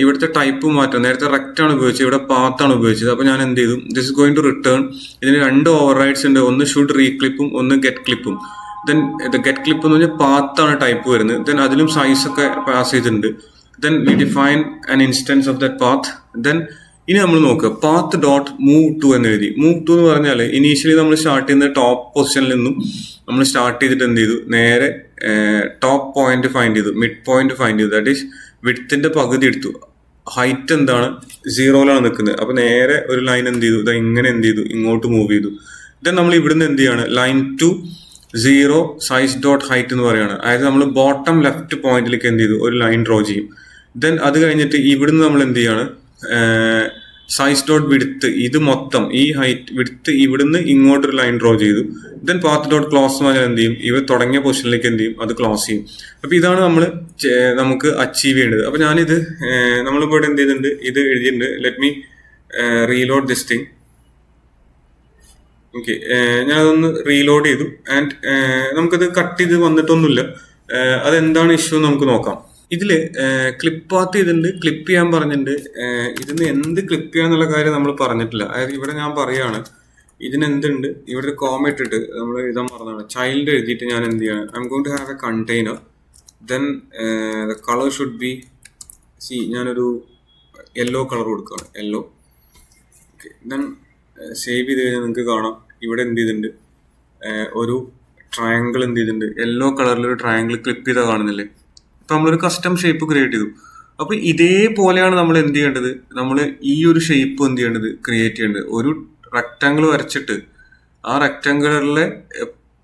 ഇവിടുത്തെ ടൈപ്പ് മാറ്റാം. നേരത്തെ റെക്റ്റ് ആണ് ഉപയോഗിച്ചത്, ഇവിടെ പാത്താണ് ഉപയോഗിച്ചത്. അപ്പോൾ ഞാൻ എന്ത് ചെയ്തു, this is going to return. ഇതിന് 2 ഓവർ റൈഡ്സ് ഉണ്ട്, ഒന്ന് ഷുഡ് റീക്ലിപ്പും ഒന്ന് ഗെറ്റ് ക്ലിപ്പും. ദെൻ ഗെറ്റ് ക്ലിപ്പ് എന്ന് പറഞ്ഞാൽ പാത്താണ് ടൈപ്പ് വരുന്നത്. ദെൻ അതിലും സൈസ് ഒക്കെ പാസ് ചെയ്തിട്ടുണ്ട്. Then we define an instance of that path. Then ഇനി നമ്മൾ നോക്കുക, പാത്ത് ഡോട്ട് മൂവ് ടു എന്ന് എഴുതി. മൂവ് ടു എന്ന് പറഞ്ഞാൽ ഇനീഷ്യലി നമ്മൾ സ്റ്റാർട്ട് ചെയ്യുന്ന ടോപ്പ് പൊസിഷനിൽ നിന്നും നമ്മൾ സ്റ്റാർട്ട് ചെയ്തിട്ട് എന്ത് ചെയ്തു, നേരെ ടോപ്പ് പോയിന്റ് ഫൈൻഡ് ചെയ്തു, മിഡ് പോയിന്റ് ഫൈൻഡ് ചെയ്തു. ദാറ്റ് ഈസ് വിഡ്ത്തിന്റെ പകുതി എടുത്തു. ഹൈറ്റ് എന്താണ്, 0യിലാണ് നിൽക്കുന്നത്. അപ്പോൾ നേരെ ഒരു ലൈൻ എന്ത് ചെയ്തു, ഇങ്ങനെ എന്ത് ചെയ്തു, ഇങ്ങോട്ട് മൂവ് ചെയ്തു. ദെൻ നമ്മൾ ഇവിടുന്ന് എന്ത് ചെയ്യാണ്, line to 0 size dot height എന്ന് പറയുകയാണ്. അതായത് നമ്മൾ ബോട്ടം ലെഫ്റ്റ് പോയിന്റിലേക്ക് എന്ത് ചെയ്തു, ഒരു ലൈൻ ഡ്രോ ചെയ്യും. ദെൻ അത് കഴിഞ്ഞിട്ട് ഇവിടുന്ന് നമ്മൾ എന്ത് ചെയ്യാണ്, സൈസ് ഡോട്ട് വിഡ്ത്ത്, ഇത് മൊത്തം ഈ ഹൈറ്റ് വിഡ്ത്ത് ഇവിടുന്ന് ഇങ്ങോട്ടൊരു ലൈൻ ഡ്രോ ചെയ്തു. ദെൻ പാത്ത് ഡോട്ട് ക്ലോസ് എന്ന് പറഞ്ഞാൽ എന്ത് ചെയ്യും, ഇവ തുടങ്ങിയ പൊസിഷനിലേക്ക് എന്ത് ചെയ്യും, അത് ക്ലോസ് ചെയ്യും. അപ്പോൾ ഇതാണ് നമുക്ക് അച്ചീവ് ചെയ്യേണ്ടത്. അപ്പോൾ ഞാനിത് നമ്മളിപ്പോൾ ഇവിടെ എന്ത് ചെയ്തിട്ടുണ്ട്, ഇത് എഴുതിയിട്ടുണ്ട്. Let me reload this thing. Okay, ഞാനതൊന്ന് റീലോഡ് ചെയ്തു. ആൻഡ് നമുക്കത് കട്ട് ചെയ്ത് വന്നിട്ടൊന്നുമില്ല. അതെന്താണ് ഇഷ്യൂ നമുക്ക് നോക്കാം. ഇതിൽ ക്ലിപ്പ് പാത്ത് ചെയ്തിട്ടുണ്ട്, ക്ലിപ്പ് ചെയ്യാൻ പറഞ്ഞിട്ടുണ്ട്. ഇതിന് എന്ത് ക്ലിപ്പ് ചെയ്യാന്നുള്ള കാര്യം നമ്മൾ പറഞ്ഞിട്ടില്ല. അതായത് ഇവിടെ ഞാൻ പറയുകയാണ്, ഇതിനെന്തുണ്ട്, ഇവിടെ ഒരു കോമ ഇട്ടിട്ട് നമ്മൾ എഴുതാൻ പറഞ്ഞതാണ്. ചൈൽഡ് എഴുതിയിട്ട് ഞാൻ എന്ത് ചെയ്യാണ്, I'm going to have a container. Then the colour should be ഞാനൊരു യെല്ലോ കളർ കൊടുക്കുകയാണ്, യെല്ലോ. ഓക്കെ, ദെൻ സേവ് ചെയ്ത് കഴിഞ്ഞാൽ നിങ്ങൾക്ക് കാണാം ഇവിടെ എന്ത് ചെയ്തിട്ടുണ്ട്, ഒരു ട്രയാങ്കിൾ എന്ത് ചെയ്തിട്ടുണ്ട്, യെല്ലോ കളറിലൊരു ട്രയാങ്കിൾ ക്ലിപ്പ് ചെയ്താൽ കാണുന്നില്ലേ. അപ്പോൾ നമ്മളൊരു കസ്റ്റം ഷേപ്പ് ക്രിയേറ്റ് ചെയ്തു. അപ്പോൾ ഇതേപോലെയാണ് നമ്മൾ എന്ത് ചെയ്യേണ്ടത്, നമ്മൾ ഈ ഒരു ഷേപ്പ് എന്ത് ചെയ്യേണ്ടത്, ക്രിയേറ്റ് ചെയ്യേണ്ടത്. ഒരു റെക്റ്റാങ്കിൾ വരച്ചിട്ട് ആ റെക്റ്റാങ്കിളിലെ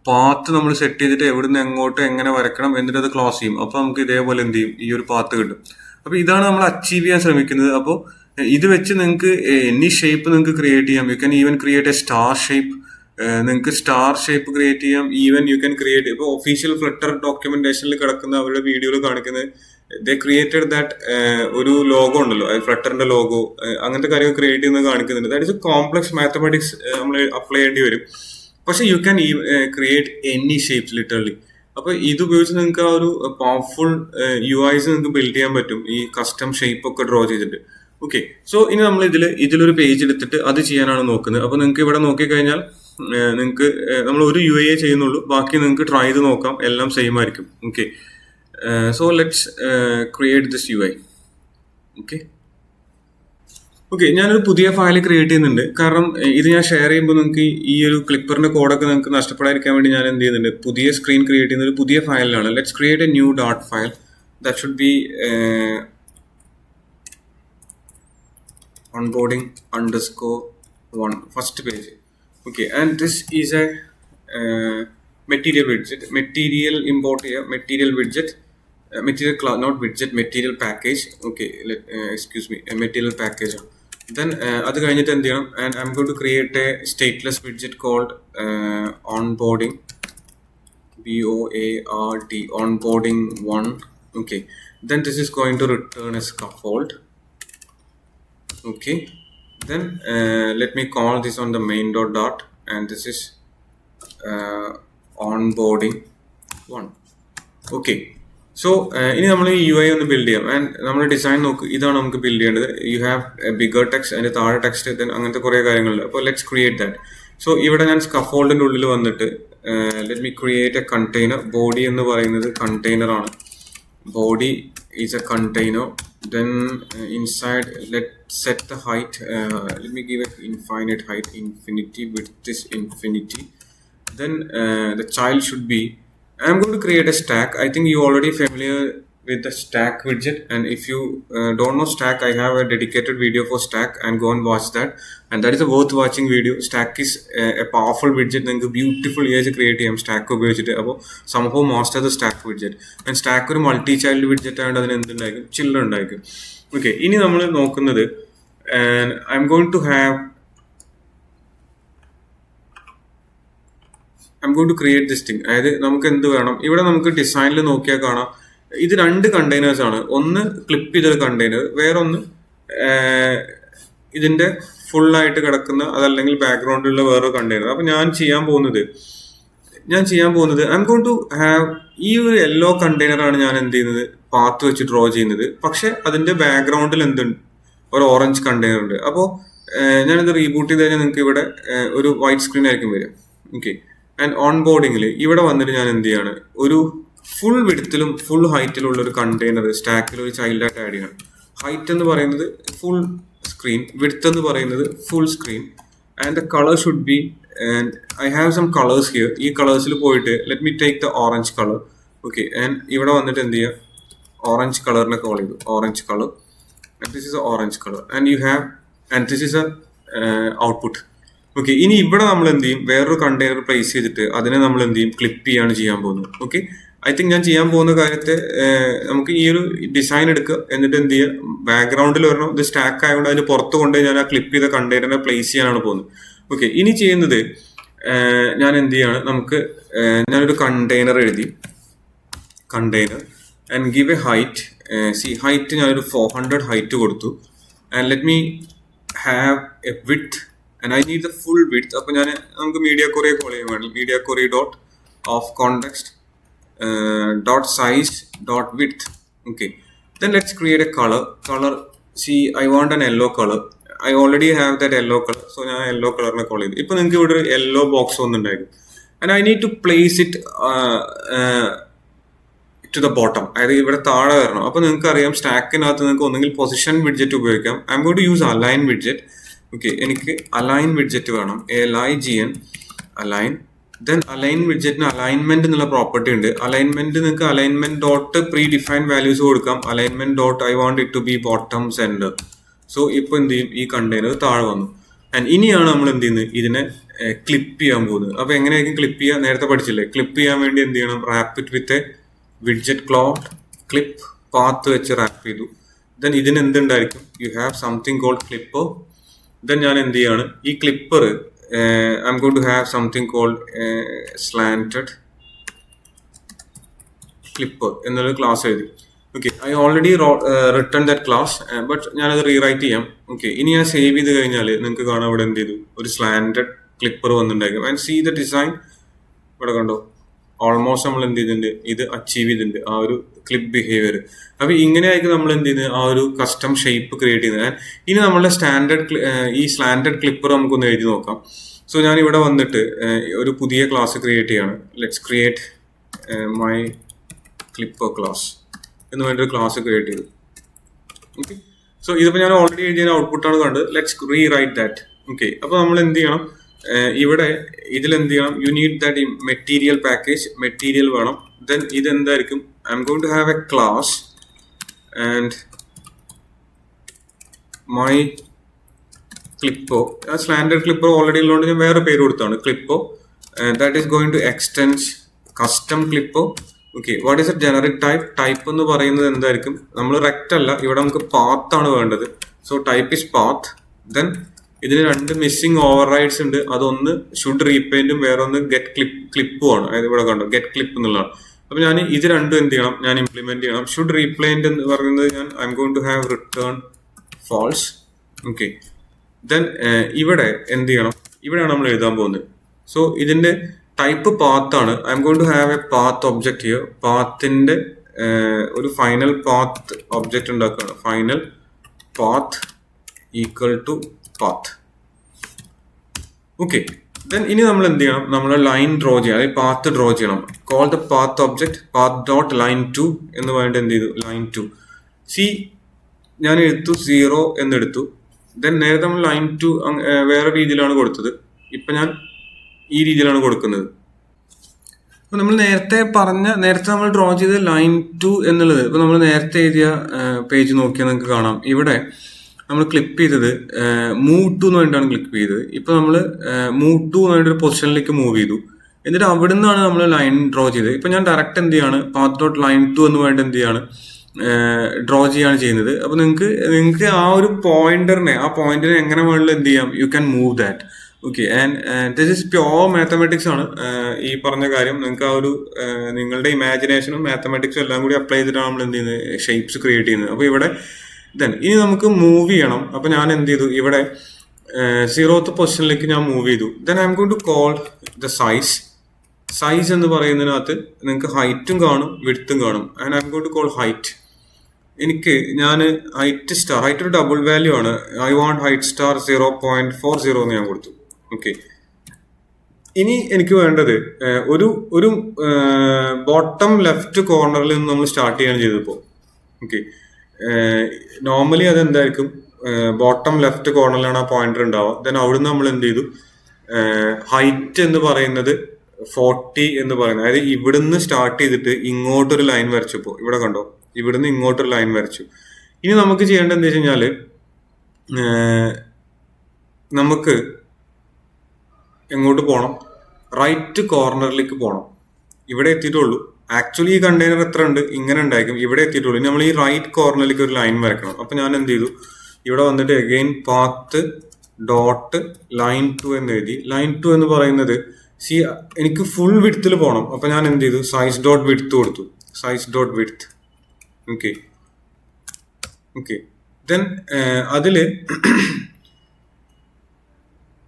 പാത്ത് നമ്മൾ സെറ്റ് ചെയ്തിട്ട് എവിടുന്ന് എങ്ങോട്ട് എങ്ങനെ വരക്കണം എന്നിട്ട് അത് ക്ലോസ് ചെയ്യും. അപ്പോൾ നമുക്ക് ഇതേപോലെ എന്ത് ചെയ്യും, ഈ ഒരു പാത്ത് കിട്ടും. അപ്പോൾ ഇതാണ് നമ്മൾ അച്ചീവ് ചെയ്യാൻ ശ്രമിക്കുന്നത്. അപ്പോൾ ഇത് വെച്ച് നിങ്ങൾക്ക് എനി ഷേപ്പ് നിങ്ങൾക്ക് ക്രിയേറ്റ് ചെയ്യാം. You can even create A star shape. നിങ്ങൾക്ക് സ്റ്റാർ ഷേപ്പ് ക്രിയേറ്റ് ചെയ്യാം. ഈവൻ യു ക്യാൻ ക്രിയേറ്റ്, ഇപ്പോൾ ഒഫീഷ്യൽ ഫ്ലട്ടർ ഡോക്യുമെന്റേഷനിൽ കിടക്കുന്ന അവരുടെ വീഡിയോയിൽ കാണിക്കുന്നത് ദേ ക്രിയേറ്റഡ് ദാറ്റ് ഒരു ലോഗോ ഉണ്ടല്ലോ, ഫ്ലട്ടറിന്റെ ലോഗോ, അങ്ങനത്തെ കാര്യങ്ങൾ ക്രിയേറ്റ് ചെയ്യുന്നത് കാണിക്കുന്നുണ്ട്. That is A complex mathematics നമ്മൾ അപ്ലൈ ചെയ്യേണ്ടി വരും. പക്ഷെ U can create any shapes literally. അപ്പോൾ ഇത് ഉപയോഗിച്ച് നിങ്ങൾക്ക് ആ ഒരു പവർഫുൾ UIs നിങ്ങൾക്ക് ബിൽഡ് ചെയ്യാൻ പറ്റും, ഈ കസ്റ്റം ഷേപ്പ് ഒക്കെ ഡ്രോ ചെയ്തിട്ട്. ഓക്കെ, സോ ഇനി നമ്മൾ ഇതിലൊരു പേജ് എടുത്തിട്ട് അത് ചെയ്യാനാണ് നോക്കുന്നത്. അപ്പോൾ നിങ്ങൾക്ക് ഇവിടെ നോക്കിക്കഴിഞ്ഞാൽ നിങ്ങൾക്ക് നമ്മൾ ഒരു UI ചെയ്യുന്നുള്ളൂ, ബാക്കി നിങ്ങൾക്ക് ട്രൈ ചെയ്ത് നോക്കാം, എല്ലാം സെയിം ആയിരിക്കും. Okay, so let's create this UI. Okay, ഞാനൊരു പുതിയ ഫയൽ ക്രിയേറ്റ് ചെയ്യുന്നുണ്ട്. കാരണം ഇത് ഞാൻ ഷെയർ ചെയ്യുമ്പോൾ നിങ്ങൾക്ക് ഈ ഒരു ക്ലിപ്പറിന്റെ കോഡൊക്കെ നിങ്ങൾക്ക് നഷ്ടപ്പെടാതിരിക്കാൻ വേണ്ടി ഞാൻ എന്ത് ചെയ്യുന്നുണ്ട്, പുതിയ സ്ക്രീൻ ക്രിയേറ്റ് ചെയ്യുന്ന ഒരു പുതിയ ഫയലിലാണ്. Let's create a new dot file. That should be onboarding_1 first page. Okay, and this is a material widget, material import here, material widget, material class, not widget, material package. Okay, excuse me, a material package. Then അത് കഴിഞ്ഞിട്ട് എന്ത് ചെയ്യണം, and I'm going to create a stateless widget called onboarding, BOARD, onboarding1 Okay, then this is going to return a scaffold. Okay, then let me call this on the main dot, and this is onboarding 1. Okay, so in the UI on the build and we design build you have a bigger text and a text, then let's create that. So even scaffold let me create a container. Body in the container body is a container. Then inside let's set the height. Let me give it infinite height, infinity, width is infinity. Then the child should be, I'm going to create a stack. I think you already familiar with the stack widget, and if you don't know stack, I have a dedicated video for stack, and go and watch that, and that is a worth watching video. Stack is a powerful widget. Then beautiful create stack somehow master the stack widget, and stack is a multi-child widget and children. Okay, and I'm going to create this thing. Here we design this containers. One clip container, where on full light background container. I'm going to have this yellow container path to draw the background or orange container. So, reboot white screen. Okay. And onboarding full width full height container stack child add height full screen, width full screen, and the color should be, and I have some colors here. These colors let me take the orange color. Okay, and even orange color orange color, and this is an orange color, and you have, and this is a output. Okay, in here where container place clip okay. I think design background the stack clip the container place. Okay, ini container and give a height. See height 400 height and let me have a width, and I need the full width. Media query dot of context dot size dot width. Okay, then let's create a color. See, I want an yellow color. I already have that yellow color, so I yellow color na call it. Now yellow box on the, and I need to place it to the bottom. I stack position widget. I'm going to use align widget. Okay, align widget ALIGN align. Then align widget alignment property alignment alignment dot predefined values alignment dot I want it to be bottom center. So this container and ini clip clip wrap it with a widget cloud clip path wrap. Then you have something called clipper. Then clipper I'm going to have something called slanted clipper in the class. Okay, I already written that class, but I will rewrite it. Okay, in save slanted clipper and see the design. Almost achieve clip behavior. Custom shape creating and in standard slanted clipper. So I will class create. Let's create my clipper class. Class create. Okay. So this is already output. Let's rewrite that. Okay. You need that material package, material. Then I'm going to have a class and my clipper. Slanted clipper already loaded clipper, and that is going to extend custom clipper. Okay, what is a generic type? Type on the rectangle, path. So type is path. Then this missing overrides should repaint where on the get clip get clip. അപ്പോൾ ഞാൻ ഇത് രണ്ടും എന്ത് ചെയ്യണം, ഞാൻ implement ചെയ്യണം. Should റീപ്ലേന്റ് എന്ന് പറയുന്നത് ഞാൻ I'm going to have return false. Okay, then ഇവിടെ എന്ത് ചെയ്യണം, ഇവിടെയാണ് നമ്മൾ എഴുതാൻ പോകുന്നത്. സോ ഇതിന്റെ ടൈപ്പ് പാത്താണ്. I'm going to have a path object here. പാത്തിന്റെ ഒരു ഫൈനൽ പാത്ത് ഒബ്ജക്റ്റ് ഉണ്ടാക്കുകയാണ്. Final path equal to path. Okay, then ഇനി നമ്മൾ എന്ത് ചെയ്യണം, നമ്മൾ ലൈൻ ഡ്രോ ചെയ്യണം, അതായത് പാത്ത് ഡ്രോ ചെയ്യണം. Call the path object path dot line 2 എന്ന് പറഞ്ഞിട്ട് എന്ത് ചെയ്തു, ലൈൻ 2 സി ഞാൻ എടുത്തു 0 എന്നെടുത്തു. ദെൻ നേരത്തെ നമ്മൾ ലൈൻ 2 വേറെ രീതിയിലാണ് കൊടുത്തത്, ഇപ്പൊ ഞാൻ ഈ രീതിയിലാണ് കൊടുക്കുന്നത്. അപ്പൊ നമ്മൾ നേരത്തെ നമ്മൾ ഡ്രോ ചെയ്ത ലൈൻ 2 എന്നുള്ളത് ഇപ്പൊ നമ്മൾ നേരത്തെ എഴുതിയ പേജ് നോക്കിയാൽ നിങ്ങൾക്ക് കാണാം. ഇവിടെ നമ്മൾ ക്ലിക്ക് ചെയ്തത് മൂവ് ടു എന്ന് വേണ്ടിയിട്ടാണ് ക്ലിക്ക് ചെയ്തത്. ഇപ്പൊ നമ്മൾ മൂവ് ടു എന്ന് വേണ്ടി ഒരു പൊസിഷനിലേക്ക് മൂവ് ചെയ്തു. എന്നിട്ട് അവിടെ നിന്നാണ് നമ്മൾ ലൈൻ ഡ്രോ ചെയ്തത്. ഇപ്പൊ ഞാൻ ഡയറക്റ്റ് എന്ത് ചെയ്യാണ്, പാത്ത് ഡോട്ട് ലൈൻ 2 എന്ന് വേണ്ടി എന്ത് ചെയ്യാണ്, ഡ്രോ ചെയ്യാണ് ചെയ്യുന്നത്. അപ്പൊ നിങ്ങൾക്ക് ആ ഒരു പോയിന്റിനെ എങ്ങനെ വേണമെങ്കിലും എന്ത് ചെയ്യാം, you can move that. Okay, and this is pure mathematics ആണ് ഈ പറഞ്ഞ കാര്യം. നിങ്ങൾക്ക് ആ ഒരു നിങ്ങളുടെ ഇമാജിനേഷനും മാത്തമാറ്റിക്സും എല്ലാം കൂടി അപ്ലൈ ചെയ്തിട്ടാണ് നമ്മൾ എന്ത് ചെയ്യുന്നത്, ഷേപ്സ് ക്രിയേറ്റ് ചെയ്യുന്നത്. അപ്പൊ ഇവിടെ ദെൻ ഇനി നമുക്ക് മൂവ് ചെയ്യണം. അപ്പൊ ഞാൻ എന്ത് ചെയ്തു, ഇവിടെ 0th പൊസിഷനിലേക്ക് ഞാൻ മൂവ് ചെയ്തു. Then I'm going to call the size എന്ന് പറയുന്നതിനകത്ത് നിങ്ങൾക്ക് ഹൈറ്റും കാണും വിഡ്ത്തും കാണും. And I'm going to call height. ഞാൻ ഹൈറ്റ് ഒരു ഡബിൾ വാല്യൂ ആണ്. ഐ വാണ്ട് ഹൈറ്റ് സ്റ്റാർ 0.40 എന്ന് ഞാൻ കൊടുത്തു. ഓക്കെ, ഇനി എനിക്ക് വേണ്ടത് ഒരു ബോട്ടം ലെഫ്റ്റ് കോർണറിൽ നിന്ന് നമ്മൾ സ്റ്റാർട്ട് ചെയ്യാണ് ചെയ്തപ്പോൾ. ഓക്കെ, നോർമലി അതെന്തായിരിക്കും, ബോട്ടം ലെഫ്റ്റ് കോർണറിലാണ് ആ പോയിന്റർ ഉണ്ടാവുക. ദെൻ അവിടുന്ന് നമ്മൾ എന്ത് ചെയ്തു, ഹൈറ്റ് എന്ന് പറയുന്നത് 40 എന്ന് പറയുന്നത്, അതായത് ഇവിടുന്ന് സ്റ്റാർട്ട് ചെയ്തിട്ട് ഇങ്ങോട്ടൊരു ലൈൻ വരച്ചപ്പോൾ ഇവിടെ കണ്ടോ, ഇവിടുന്ന് ഇങ്ങോട്ടൊരു ലൈൻ വരച്ചു. ഇനി നമുക്ക് ചെയ്യേണ്ടത് എന്താ വെച്ച് കഴിഞ്ഞാല്, നമുക്ക് എങ്ങോട്ട് പോകണം, റൈറ്റ് കോർണറിലേക്ക് പോകണം. ഇവിടെ എത്തിയിട്ടുള്ളൂ. ആക്ച്വലി ഈ കണ്ടെയ്നർ എത്ര ഉണ്ട്, ഇങ്ങനെ ഉണ്ടായിരിക്കും. ഇവിടെ എത്തിയിട്ടുള്ളൂ. നമ്മൾ ഈ റൈറ്റ് കോർണറിലേക്ക് ഒരു ലൈൻ വരക്കണം. അപ്പൊ ഞാൻ എന്ത് ചെയ്തു, ഇവിടെ വന്നിട്ട് അഗെയിൻ പാത്ത് ഡോട്ട് ലൈൻ 2 എന്ന് എഴുതി. ലൈൻ 2 എന്ന് പറയുന്നത് എനിക്ക് ഫുൾ വിഡ്ത്തിൽ പോകണം. അപ്പൊ ഞാൻ എന്ത് ചെയ്തു, സൈസ് ഡോട്ട് വിഡ്ത്ത് കൊടുത്തു. Size dot width. Okay, then അതില്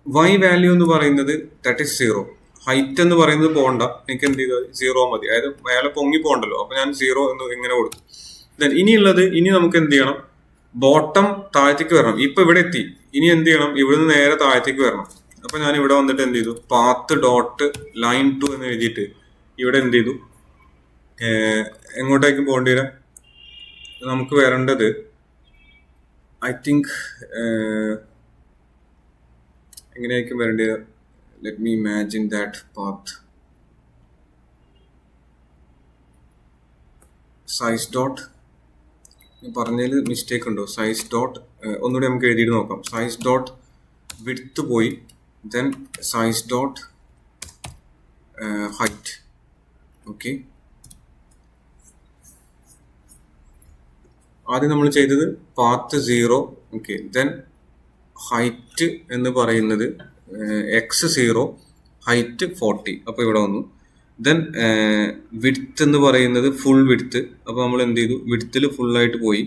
y വാല്യൂ എന്ന് പറയുന്നത് ദാറ്റ് ഈസ് 0. ഹൈറ്റ് എന്ന് പറയുന്നത് പോകണ്ട, എനിക്ക് എന്ത് ചെയ്താൽ 0 മതി. അതായത് മേലെ പൊങ്ങി പോകണ്ടല്ലോ. അപ്പൊ ഞാൻ 0 എന്ന് ഇങ്ങനെ കൊടുത്തു. ദെൻ ഇനി നമുക്ക് എന്ത് ചെയ്യണം, ബോട്ടം താഴത്തേക്ക് വരണം. ഇപ്പൊ ഇവിടെ എത്തി. ഇനി എന്ത് ചെയ്യണം, ഇവിടുന്ന് നേരെ താഴത്തേക്ക് വരണം. അപ്പൊ ഞാൻ ഇവിടെ വന്നിട്ട് എന്ത് ചെയ്തു, പാത്ത് ഡോട്ട് ലൈൻ 2 എന്ന് എഴുതിയിട്ട് ഇവിടെ എന്ത് ചെയ്തു, എങ്ങോട്ടേക്ക് പോകേണ്ടി വരാം, നമുക്ക് വരേണ്ടത് ഐ തിങ്ക് എങ്ങനെയായിരിക്കും വരേണ്ടി വരാം. Let me imagine that path. Size dot പറഞ്ഞതിൽ മിസ്റ്റേക്ക് ഉണ്ടോ, സൈസ് ഡോട്ട് ഒന്നുകൂടി നമുക്ക് എഴുതിയിട്ട് നോക്കാം. സൈസ് ഡോട്ട് വിഡ്ത്ത് പോയി, then size dot height. Okay, ആദ്യം നമ്മൾ ചെയ്തത് പാത്ത് 0. ഓക്കെ, ദെൻ ഹൈറ്റ് എന്ന് പറയുന്നത് x0, ഹൈറ്റ് 40. അപ്പൊ ഇവിടെ വന്നു. ദെൻ വിഡ്ത്ത് എന്ന് പറയുന്നത് ഫുൾ വിഡ്ത്ത്. അപ്പൊ നമ്മൾ എന്ത് ചെയ്തു, വിഡ്ത്തിൽ ഫുള്ളായിട്ട് പോയി.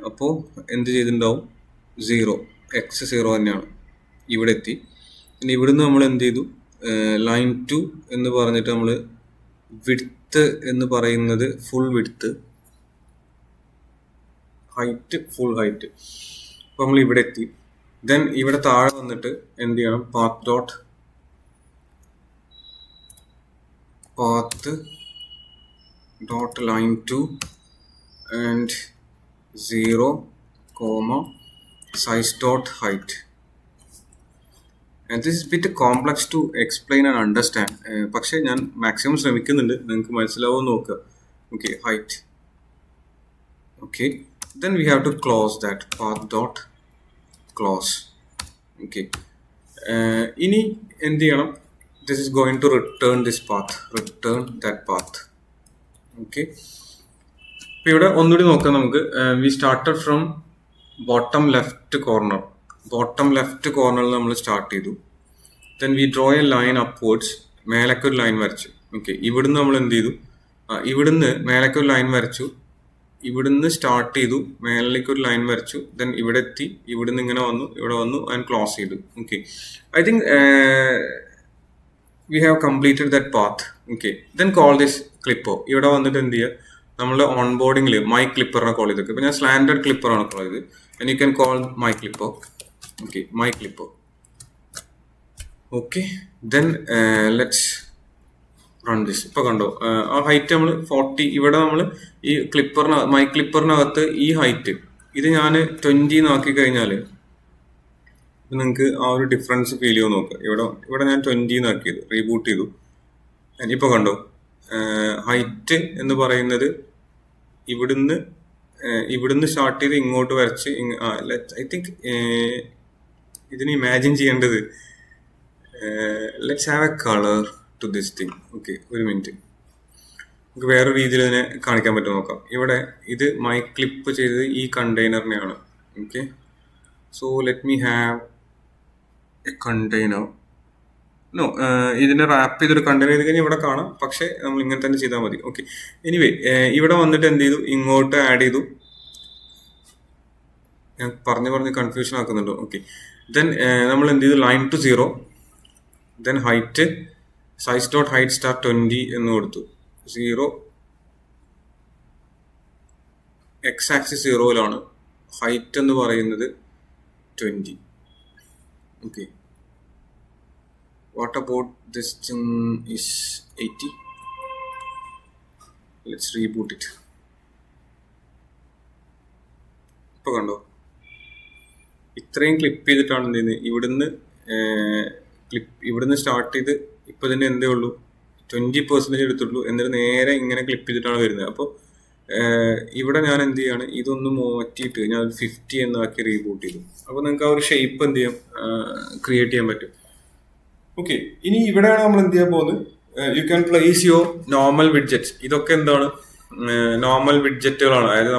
അപ്പോൾ എന്ത് ചെയ്തിട്ടുണ്ടാവും, 0, x0 തന്നെയാണ്. ഇവിടെ എത്തി. പിന്നെ ഇവിടുന്ന് നമ്മൾ എന്ത് ചെയ്തു, ലൈൻ 2 എന്ന് പറഞ്ഞിട്ട് നമ്മൾ വിഡ്ത്ത് എന്ന് പറയുന്നത് full width, height full height. അപ്പൊ നമ്മൾ ഇവിടെ എത്തി. ദെൻ ഇവിടെ താഴെ വന്നിട്ട് എന്ത് ചെയ്യണം, path dot line 2 and 0, size dot height. And this is a bit complex to explain and understand. പക്ഷെ ഞാൻ മാക്സിമം ശ്രമിക്കുന്നുണ്ട്, നിങ്ങൾക്ക് മനസ്സിലാവുമെന്ന് നോക്കുക. Okay, height. Okay, then we have to close that path dot close. Okay, ഇനി എന്ത് ചെയ്യണം, this is going to return this path, return that path. Okay, ഇപ്പൊ ഇവിടെ ഒന്നുകൂടി നോക്കാം നമുക്ക്. we started from bottom left corner നമ്മൾ സ്റ്റാർട്ട് ചെയ്തു. then we draw a line upwards, മേലൊക്കെ ഒരു ലൈൻ വരച്ചു. ഓക്കെ, ഇവിടുന്ന് നമ്മൾ എന്ത് ചെയ്തു, ഇവിടുന്ന് മേലേക്ക് ഒരു ലൈൻ വരച്ചു, ഇവിടുന്ന് സ്റ്റാർട്ട് ചെയ്തു, മേലേക്ക് ഒരു ലൈൻ വരച്ചു, ദെൻ ഇവിടെ എത്തി, ഇവിടുന്ന് ഇങ്ങനെ വന്നു, ഇവിടെ വന്നു ആൻഡ് ക്ലോസ് ചെയ്തു. Okay, I think we have completed that path. Okay, then call this clipper. ഇവിടെ വന്നിട്ട് എന്ത് ചെയ്യുക, നമ്മൾ ഓൺബോർഡിംഗിൽ മൈ ക്ലിപ്പറിനെ കോൾ ചെയ്തൊക്കെ. ഇപ്പം ഞാൻ സ്ലാൻഡഡ് ക്ലിപ്പറാണ് കോൾ ചെയ്തത്. And you can call my clipper. Okay, my clipper. Okay, then let's run this. ഇപ്പം കണ്ടോ, ആ ഹൈറ്റ് നമ്മൾ 40, ഇവിടെ നമ്മൾ ഈ മൈ ക്ലിപ്പറിനകത്ത് ഈ ഹൈറ്റ് ഇത് ഞാൻ 20 ആക്കി കഴിഞ്ഞാൽ നിങ്ങൾക്ക് ആ ഒരു ഡിഫറൻസ് ഫീൽ ചെയ്യുമോ നോക്കുക. ഇവിടെ ഞാൻ 20 ആക്കിയത്, റീബൂട്ട് ചെയ്തു. ഇപ്പോൾ കണ്ടോ, ഹൈറ്റ് എന്ന് പറയുന്നത് ഇവിടുന്ന് സ്റ്റാർട്ട് ചെയ്ത് ഇങ്ങോട്ട് വരച്ച്, ഐ തിങ്ക് ഇതിന് ഇമാജിൻ ചെയ്യേണ്ടത്, let's have a colour to this thing. Okay, ഒരു മിനിറ്റ്, നമുക്ക് വേറെ രീതിയിൽ ഇതിനെ കാണിക്കാൻ പറ്റും നോക്കാം. ഇവിടെ ഇത് മൈ ക്ലിപ്പ് ചെയ്തത് ഈ കണ്ടെയ്നറിനെയാണ്. Okay, so let me have container. ഇതിനെ റാപ്പ് ചെയ്തൊരു കണ്ടെയ്നർ ചെയ്ത് കഴിഞ്ഞാൽ ഇവിടെ കാണാം, പക്ഷെ നമ്മൾ ഇങ്ങനെ തന്നെ ചെയ്താൽ മതി. ഓക്കെ, എനിവേ ഇവിടെ വന്നിട്ട് എന്ത് ചെയ്തു, ഇങ്ങോട്ട് ആഡ് ചെയ്തു. ഞാൻ പറഞ്ഞ് കൺഫ്യൂഷൻ ആക്കുന്നുണ്ടോ? ഓക്കെ, ദെൻ നമ്മൾ എന്ത് ചെയ്തു, line to 0, then height size dot height star 20 എന്ന് കൊടുത്തു. 0 എക്സ് ആക്സിസ് 0-ലാണ്, ഹൈറ്റ് എന്ന് പറയുന്നത് 20. Okay, what about this thing is 80? Let's reboot it. ഇപ്പോൾ കണ്ടോ, ഇത്രയും ക്ലിപ്പ് ചെയ്തിട്ടാണ് എന്ത് ചെയ്യുന്നത്, ഇവിടുന്ന് സ്റ്റാർട്ട് ചെയ്ത് ഇപ്പോൾ തന്നെ എന്തേ ഉള്ളൂ 20% എടുത്തുള്ളൂ, എന്നിട്ട് നേരെ ഇങ്ങനെ ക്ലിപ്പ് ചെയ്തിട്ടാണ് വരുന്നത്. അപ്പോൾ ഇവിടെ ഞാൻ എന്ത് ചെയ്യാണ്, ഇതൊന്ന് മാറ്റിയിട്ട് ഞാൻ 50 എന്നാക്കി റീബൂട്ട് ചെയ്തു. അപ്പോൾ നിങ്ങൾക്ക് ആ ഒരു ഷേപ്പ് എന്ത് ചെയ്യാം, ക്രിയേറ്റ് ചെയ്യാൻ പറ്റും. ഓക്കെ, ഇനി ഇവിടെയാണ് നമ്മൾ എന്ത് ചെയ്യാൻ പോകുന്നത്, you can place your normal widgets. ഇതൊക്കെ എന്താണ്, നോർമൽ വിഡ്ജറ്റുകളാണ്. അതായത്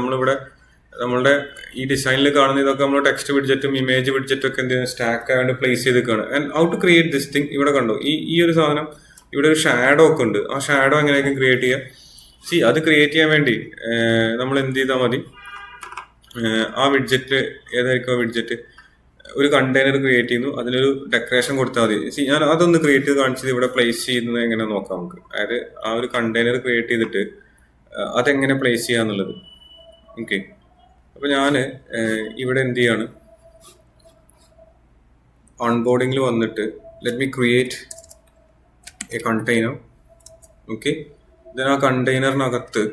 നമ്മളുടെ ഈ ഡിസൈനിൽ കാണുന്ന ഇതൊക്കെ നമ്മൾ ടെക്സ്റ്റ് വിഡ്ജറ്റും ഇമേജ് വിഡ്ജറ്റും ഒക്കെ എന്ത് ചെയ്യുന്നത്, സ്റ്റാക്ക് ആയതുകൊണ്ട് പ്ലേസ് ചെയ്തിരിക്കുകയാണ്. And how to create this thing. ഇവിടെ കണ്ടോ, ഈ ഒരു സാധനം, ഇവിടെ ഒരു ഷാഡോ ഒക്കെ ഉണ്ട്. ആ ഷാഡോ എങ്ങനെയായിരിക്കും ക്രിയേറ്റ് ചെയ്യുക? അത് ക്രിയേറ്റ് ചെയ്യാൻ വേണ്ടി നമ്മൾ എന്ത് ചെയ്താൽ മതി, ആ വിഡ്ജറ്റ് ഏതായിരിക്കും, ആ വിഡ്ജറ്റ് ഒരു കണ്ടെയ്നർ ക്രിയേറ്റ് ചെയ്യുന്നു, അതിനൊരു ഡെക്കറേഷൻ കൊടുത്താൽ മതി. ഞാൻ അതൊന്ന് ക്രിയേറ്റ് ചെയ്ത് കാണിച്ചത് ഇവിടെ പ്ലേസ് ചെയ്യുന്നത് എങ്ങനെ നോക്കാം നമുക്ക്. അതായത് ആ ഒരു കണ്ടെയ്നർ ക്രിയേറ്റ് ചെയ്തിട്ട് അതെങ്ങനെ പ്ലേസ് ചെയ്യാന്നുള്ളത്. ഓക്കെ, അപ്പോൾ ഞാൻ ഇവിടെ എന്ത് ചെയ്യാണ്, ഓൺബോർഡിങ്ങിൽ വന്നിട്ട് let me create A container. Okay, ആ കണ്ടെയ്നറിനകത്ത്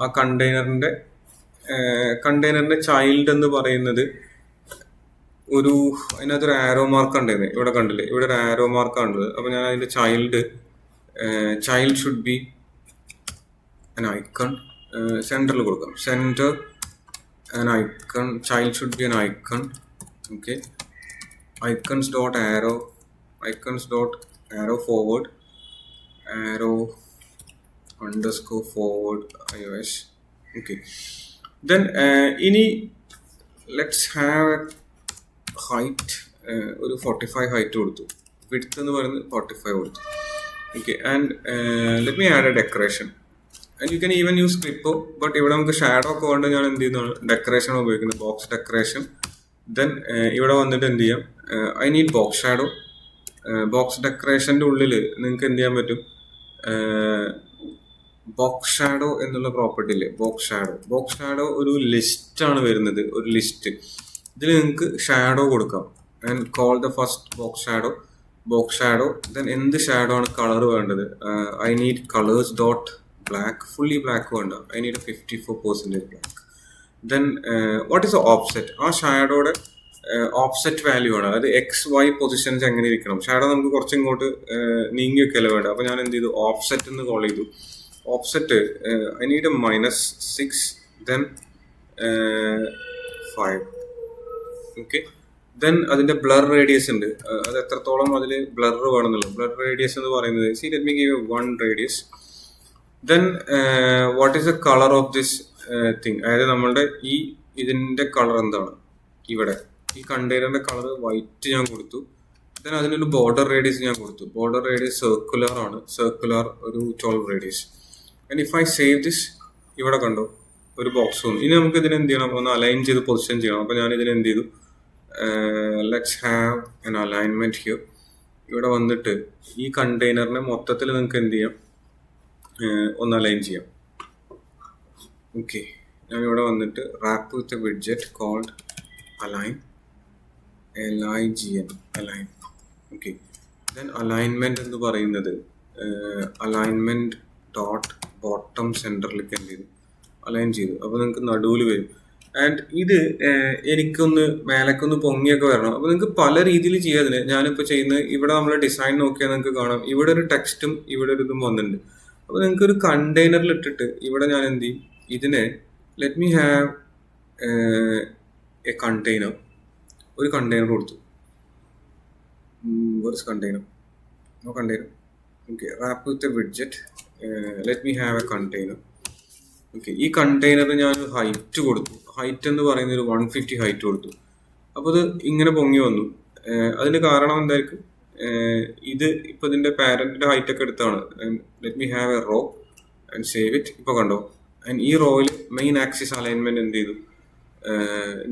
ആ കണ്ടെയ്നറിന്റെ ചൈൽഡ് എന്ന് പറയുന്നത് അതിനകത്തൊരു ആരോ മാർക്ക് ഉണ്ടായിരുന്നു. ഇവിടെ കണ്ടില്ലേ, ഇവിടെ ഒരു ആരോ മാർക്കാണുള്ളത്. അപ്പോൾ ഞാൻ അതിന്റെ child should be an icon. സെന്ററിൽ കൊടുക്കാം, centre an icon, child should be an icon. Okay, icons dot arrow forward, arrow underscore forward iOS. Okay, then let's have height, ഒരു 45 height കൊടുത്തു, width എന്ന് പറയുന്നത് 45 കൊടുത്തു. Okay, and let me add a decoration. And you can even use clipper, but ഇവിടെ നമുക്ക് shadow ഒക്കെ കൊണ്ട് ഞാൻ എന്ത് ചെയ്യുന്നതാണ്, ഡെക്കറേഷൻ ഉപയോഗിക്കുന്നത്, ബോക്സ് ഡെക്കറേഷൻ. ദെൻ ഇവിടെ വന്നിട്ട് എന്ത് ചെയ്യാം, I need box shadow. Box ഡെക്കറേഷൻ്റെ ഉള്ളിൽ നിങ്ങൾക്ക് എന്ത് ചെയ്യാൻ പറ്റും, ബോക്സ് ഷാഡോ എന്നുള്ള പ്രോപ്പർട്ടി ഇല്ലേ, ബോക്സ് ഷാഡോ ഒരു ലിസ്റ്റാണ് വരുന്നത്, ഒരു ലിസ്റ്റ്. ഇതിൽ നിങ്ങൾക്ക് ഷാഡോ കൊടുക്കാം. And call the first box shadow. Then എന്ത് ഷാഡോ ആണ് കളർ വേണ്ടത്, I need colours dot black, fully black വേണ്ട, I need 54% black. Then what is offset, ആ ഷാഡോയുടെ ഓഫ്സെറ്റ് വാല്യൂ ആണ്, അതായത് XY പൊസിഷൻസ് എങ്ങനെ ഇരിക്കണം. ഷാഡോ നമുക്ക് കുറച്ച് ഇങ്ങോട്ട് നീങ്ങി വെക്കല്ലേ വേണ്ട. അപ്പോൾ ഞാൻ എന്ത് ചെയ്തു, ഓഫ്സെറ്റ് എന്ന് കോൾ ചെയ്തു. Offset I need -6, then 5. Okay, then അതിൻ്റെ ബ്ലർ റേഡിയസ് ഉണ്ട്, അത് എത്രത്തോളം അതിൽ ബ്ലർ വേണമെന്നുള്ളത്. ബ്ലർ റേഡിയസ് എന്ന് പറയുന്നത്, let me give 1 radius. Then what is the colour of this thing, അതായത് നമ്മളുടെ ഇതിൻ്റെ കളർ എന്താണ്, ഇവിടെ ഈ കണ്ടെയ്നറിൻ്റെ കളർ വൈറ്റ് ഞാൻ കൊടുത്തു. then അതിനൊരു ബോർഡർ റേഡിയസ് ഞാൻ കൊടുത്തു. ബോർഡർ റേഡിയസ് സർക്കുലർ ആണ്, സർക്കുലർ ഒരു 12 radius. And if I save this, ഇവിടെ കണ്ടോ ഒരു ബോക്സ് വന്നു. ഇനി നമുക്ക് ഇതിനെ എന്ത് ചെയ്യണം, ഒന്ന് അലൈൻ ചെയ്ത് പൊസിഷൻ ചെയ്യണം. അപ്പോൾ ഞാൻ ഇതിനെ എന്ത് ചെയ്തു, let's have an alignment here. ഇവിടെ വന്നിട്ട് ഈ കണ്ടെയ്നറിനെ മൊത്തത്തിൽ നിങ്ങൾക്ക് എന്ത് ചെയ്യാം, ഒന്ന് അലൈൻ ചെയ്യാം. ഓക്കെ, ഞാൻ ഇവിടെ വന്നിട്ട് wrap with a widget called align, LIGN, align. Okay, then alignment എന്ന് പറയുന്നത് അലൈൻമെന്റ് ഡോട്ട് ബോട്ടം സെന്ററിലേക്ക് എന്ത് ചെയ്തു, അലൈൻ ചെയ്തു. അപ്പോൾ നിങ്ങൾക്ക് നടുവിൽ വരും. ആൻഡ് ഇത് എനിക്കൊന്ന് മേലേക്കൊന്ന് പൊങ്ങിയൊക്കെ വരണം. അപ്പോൾ നിങ്ങൾക്ക് പല രീതിയിൽ ചെയ്യാം അതിന്. ഞാനിപ്പോൾ ചെയ്യുന്നത്, ഇവിടെ നമ്മൾ ഡിസൈൻ നോക്കിയാൽ നിങ്ങൾക്ക് കാണാം ഇവിടെ ഒരു ടെക്സ്റ്റും ഇവിടെ ഒരു ഇതും വന്നിട്ടുണ്ട്. അപ്പോൾ നിങ്ങൾക്ക് ഒരു കണ്ടെയ്നറിൽ ഇട്ടിട്ട് ഇവിടെ ഞാൻ എന്ത് ചെയ്യും, ഇതിനെ let me have a container, ഒരു കണ്ടെയ്നർ കൊടുത്തു. Container, no container. Okay, wrap with a widget, let me have a container. Okay, ഈ കണ്ടെയ്നറിന് ഞാൻ ഹൈറ്റ് കൊടുത്തു. ഹൈറ്റ് എന്ന് പറയുന്നത് ഒരു 150 ഹൈറ്റ് കൊടുത്തു. അപ്പോൾ ഇത് ഇങ്ങനെ പൊങ്ങി വന്നു. അതിന് കാരണം എന്തായിരിക്കും, ഇത് ഇപ്പോൾ ഇതിൻ്റെ പാരൻറ്റിൻ്റെ ഹൈറ്റ് ഒക്കെ എടുത്താണ്. Let me have a row and save it. ഇപ്പോൾ കണ്ടോ, ആൻഡ് ഈ റോയിൽ മെയിൻ ആക്സിസ് അലൈൻമെൻറ്റ് എന്ത് ചെയ്തു,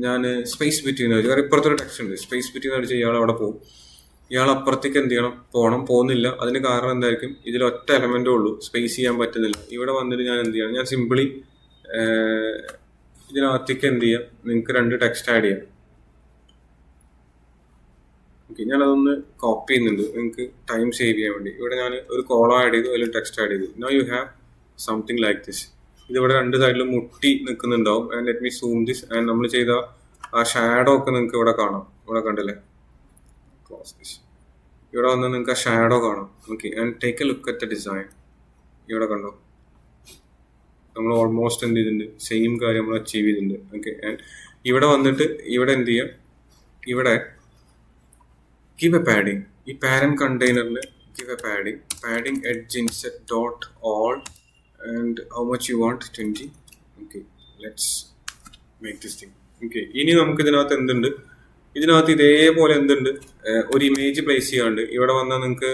ഞാൻ സ്പേസ് ബിറ്റ്വീൻ അടിച്ചു. കാരണം ഇപ്പുറത്തൊരു ടെക്സ്റ്റ് ഉണ്ട്, സ്പേസ് ബിറ്റ്വീൻ അടിച്ച് ഇയാൾ അവിടെ പോകും. ഇയാൾ അപ്പുറത്തേക്ക് എന്ത് ചെയ്യണം, പോകുന്നില്ല. അതിന് കാരണം എന്തായിരിക്കും, ഇതിൽ ഒറ്റ എലമെൻറ്റേ ഉള്ളൂ, സ്പേസ് ചെയ്യാൻ പറ്റുന്നില്ല. ഇവിടെ വന്നിട്ട് ഞാൻ എന്ത് ചെയ്യണം, ഞാൻ സിമ്പിളി ഇതിനകത്തേക്ക് എന്ത് ചെയ്യാം, നിങ്ങൾക്ക് 2 ടെക്സ്റ്റ് ആഡ് ചെയ്യാം. ഓക്കെ, ഞാനതൊന്ന് കോപ്പി ചെയ്യുന്നുണ്ട് നിങ്ങൾക്ക് ടൈം സേവ് ചെയ്യാൻ വേണ്ടി. ഇവിടെ ഞാൻ ഒരു കോളം ആഡ് ചെയ്തു, അതിൽ ടെക്സ്റ്റ് ആഡ് ചെയ്തു. Now you have something like this. ഇതിവിടെ 2 സൈഡിലും മുട്ടി നിൽക്കുന്നുണ്ടാവും. And let me zoom this. And നമ്മൾ ചെയ്ത ആ ഷാഡോ ഒക്കെ നിങ്ങൾക്ക് ഇവിടെ കാണാം. ഇവിടെ കണ്ടില്ലേ, ക്ലോസ് ദിസ്. ഇവിടെ വന്ന് നിങ്ങൾക്ക് ആ ഷാഡോ കാണാം. Okay, and take A look at the design. ഇവിടെ കണ്ടോ, നമ്മൾ ഓൾമോസ്റ്റ് എന്ത് ചെയ്തിട്ടുണ്ട്, സെയിം കാര്യം നമ്മൾ അച്ചീവ് ചെയ്തിട്ടുണ്ട്. ഓക്കെ, ആൻഡ് ഇവിടെ വന്നിട്ട് ഇവിടെ എന്ത് ചെയ്യാം, ഇവിടെ give a padding. ഈ parent കണ്ടെയ്നറിൽ give a padding edge inset dot all and how much you want, 20. Okay, let's make this thing. Okay, ഇനി നമുക്ക് ഇതിനകത്ത് എന്തുണ്ട്, ഇതിനകത്ത് ഇതേപോലെ എന്തുണ്ട്, ഒരു ഇമേജ് പ്ലേസ് ചെയ്യാണ്ട്. ഇവിടെ വന്നാൽ നിങ്ങൾക്ക്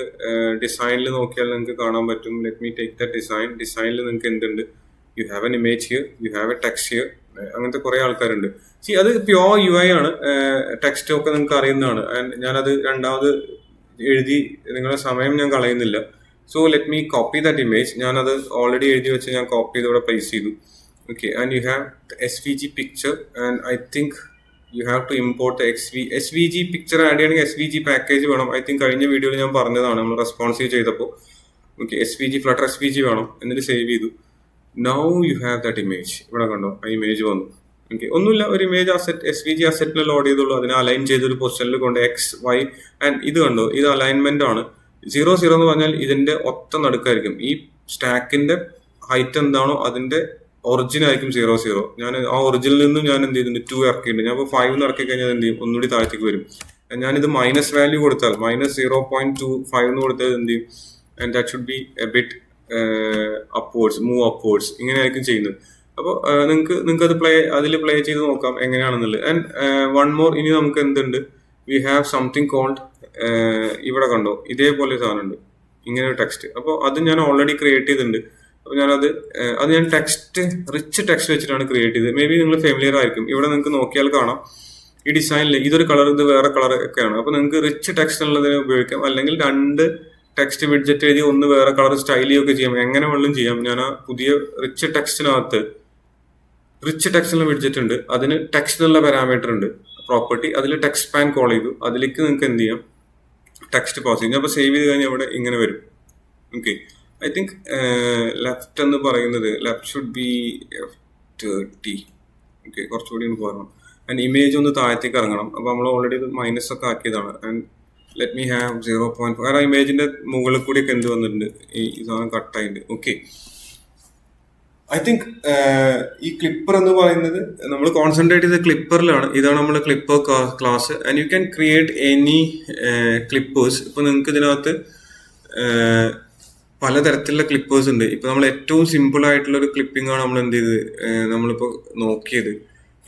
ഡിസൈനിൽ നോക്കിയാൽ നിങ്ങൾക്ക് കാണാൻ പറ്റും. Let me take the design. ഡിസൈനിൽ നിങ്ങൾക്ക് എന്തുണ്ട്, you have an image here, you have A text here. അങ്ങനത്തെ കുറേ ആൾക്കാരുണ്ട്. അത് പ്യോർ UI ആണ്, ടെക്സ്റ്റ് ഒക്കെ നിങ്ങൾക്ക് അറിയുന്നതാണ്. ആൻഡ് ഞാനത് രണ്ടാമത് എഴുതി നിങ്ങളുടെ സമയം ഞാൻ കളയുന്നില്ല. So let me copy that image. ഞാനത് ഓൾറെഡി എഴുതി വെച്ച് ഞാൻ കോപ്പി ചെയ്ത് ഇവിടെ പ്ലേസ് ചെയ്തു. Okay, and you have SVG picture and I think you have to import SVG picture add ചെയ്യണമെങ്കിൽ SVG പാക്കേജ് വേണം. ഐ തിങ്ക് കഴിഞ്ഞ വീഡിയോയിൽ ഞാൻ പറഞ്ഞതാണ് നമ്മൾ റെസ്പോൺസീവ് ചെയ്തപ്പോൾ. ഓക്കെ, Flutter SVG വേണം. എന്നിട്ട് സേവ് ചെയ്തു. Now you have that image. ഇവിടെ കണ്ടോ, ആ ഇമേജ് വന്നു. ഓക്കെ, ഒന്നുമില്ല, ഒരു ഇമേജ് അസെറ്റ് SVG അസെറ്റിൽ ലോഡ് ചെയ്തുള്ളൂ. അതിനെ അലൈൻ ചെയ്തൊരു പൊസിഷനിൽ കൊണ്ട് XY. ആൻഡ് ഇത് കണ്ടോ, ഇത് അലൈൻമെന്റ് ആണ്. 0 എന്ന് പറഞ്ഞാൽ ഇതിന്റെ ഒത്ത നടുക്കായിരിക്കും. ഈ സ്റ്റാക്കിന്റെ ഹൈറ്റ് എന്താണോ അതിന്റെ ഒറിജിൻ ആയിരിക്കും 0. ഞാൻ ആ ഒറിജിനിൽ നിന്നും ഞാൻ എന്ത് ചെയ്തിട്ടുണ്ട്, 2 ഇറക്കിയിട്ടുണ്ട്. ഞാൻ ഇപ്പോൾ 5 ഇറക്കി കഴിഞ്ഞാൽ എന്ത് ചെയ്യും, ഒന്നുകൂടി താഴത്തേക്ക് വരും. ഞാനിത് മൈനസ് വാല്യൂ കൊടുത്താൽ -0.25 എന്ന് കൊടുത്താൽ എന്ത് ചെയ്യും, and that should B A bit upwards, move upwards. ഇങ്ങനെയായിരിക്കും ചെയ്യുന്നത്. അപ്പോൾ നിങ്ങൾക്ക് അത് അതിൽ പ്ലേ ചെയ്ത് നോക്കാം എങ്ങനെയാണെന്നുള്ളത്. ആൻഡ് വൺ മോർ, ഇനി നമുക്ക് എന്തുണ്ട്, വി ഹാവ് സംതിങ് കോൾഡ്, ഇവിടെ കണ്ടോ ഇതേപോലെ സാധനമുണ്ട്, ഇങ്ങനെ ഒരു ടെക്സ്റ്റ്. അപ്പോൾ അത് ഞാൻ ഓൾറെഡി ക്രിയേറ്റ് ചെയ്തിട്ടുണ്ട്. അപ്പോൾ ഞാനത് ഞാൻ റിച്ച് ടെക്സ്റ്റ് വെച്ചിട്ടാണ് ക്രിയേറ്റ് ചെയ്തത്. മേ ബി നിങ്ങൾ ഫെമിലിയർ ആയിരിക്കും. ഇവിടെ നിങ്ങൾക്ക് നോക്കിയാൽ കാണാം ഈ ഡിസൈനിൽ ഇതൊരു കളർ, ഇത് വേറെ കളർ ഒക്കെയാണ്. അപ്പോൾ നിങ്ങൾക്ക് റിച്ച് ടെക്സ്റ്റ് ഉള്ളതിനെ ഉപയോഗിക്കാം. അല്ലെങ്കിൽ 2 ടെക്സ്റ്റ് വിഡ്ജറ്റ് എഴുതി ഒന്ന് വേറെ കളർ സ്റ്റൈൽ ചെയ്യുകയൊക്കെ ചെയ്യാം. എങ്ങനെ വേണമെങ്കിലും ചെയ്യാം. ഞാൻ ആ പുതിയ റിച്ച് ടെക്സ്റ്റിനുള്ള വിഡ്ജറ്റ് ഉണ്ട്. അതിന് ടെക്സ്റ്റ് എന്നുള്ള പാരാമീറ്റർ ഉണ്ട്, പ്രോപ്പർട്ടി. അതിൽ ടെക്സ്റ്റ് പാൻ കോൾ ചെയ്തു. അതിലേക്ക് നിങ്ങൾക്ക് എന്ത് ചെയ്യാം, ടെക്സ്റ്റ് പാസ് ചെയ്യും. അപ്പോൾ സേവ് ചെയ്ത് കഴിഞ്ഞാൽ ഇവിടെ ഇങ്ങനെ വരും. ഓക്കെ, ഐ തിങ്ക് ലെഫ്റ്റ് എന്ന് പറയുന്നത് left should be F30. Okay, കുറച്ചുകൂടി ഒന്ന് പോകണം. ആൻഡ് ഇമേജ് ഒന്ന് താഴത്തേക്ക് ഇറങ്ങണം. അപ്പോൾ നമ്മൾ ഓൾറെഡി ഇത് മൈനസ് ഒക്കെ ആക്കിയതാണ്. And let me have 0.5. കാരണം ഇമേജിന്റെ മുകളിൽ കൂടിയൊക്കെ എന്ത് വന്നിട്ടുണ്ട്, ഈ സാധനം കട്ടായിട്ടുണ്ട്. ഓക്കെ, ഐ തിങ്ക് ഈ ക്ലിപ്പർ എന്ന് പറയുന്നത് നമ്മൾ കോൺസെൻട്രേറ്റ് ചെയ്ത ക്ലിപ്പറിലാണ്. ഇതാണ് നമ്മുടെ clipper class. And you can create any clippers. ഇപ്പൊ നിങ്ങൾക്ക് ഇതിനകത്ത് പലതരത്തിലുള്ള ക്ലിപ്പേഴ്സ് ഉണ്ട്. ഇപ്പൊ നമ്മൾ ഏറ്റവും സിമ്പിൾ ആയിട്ടുള്ള ഒരു ക്ലിപ്പിംഗ് ആണ് നമ്മൾ എന്ത് ചെയ്ത് നമ്മളിപ്പോ നോക്കിയത്.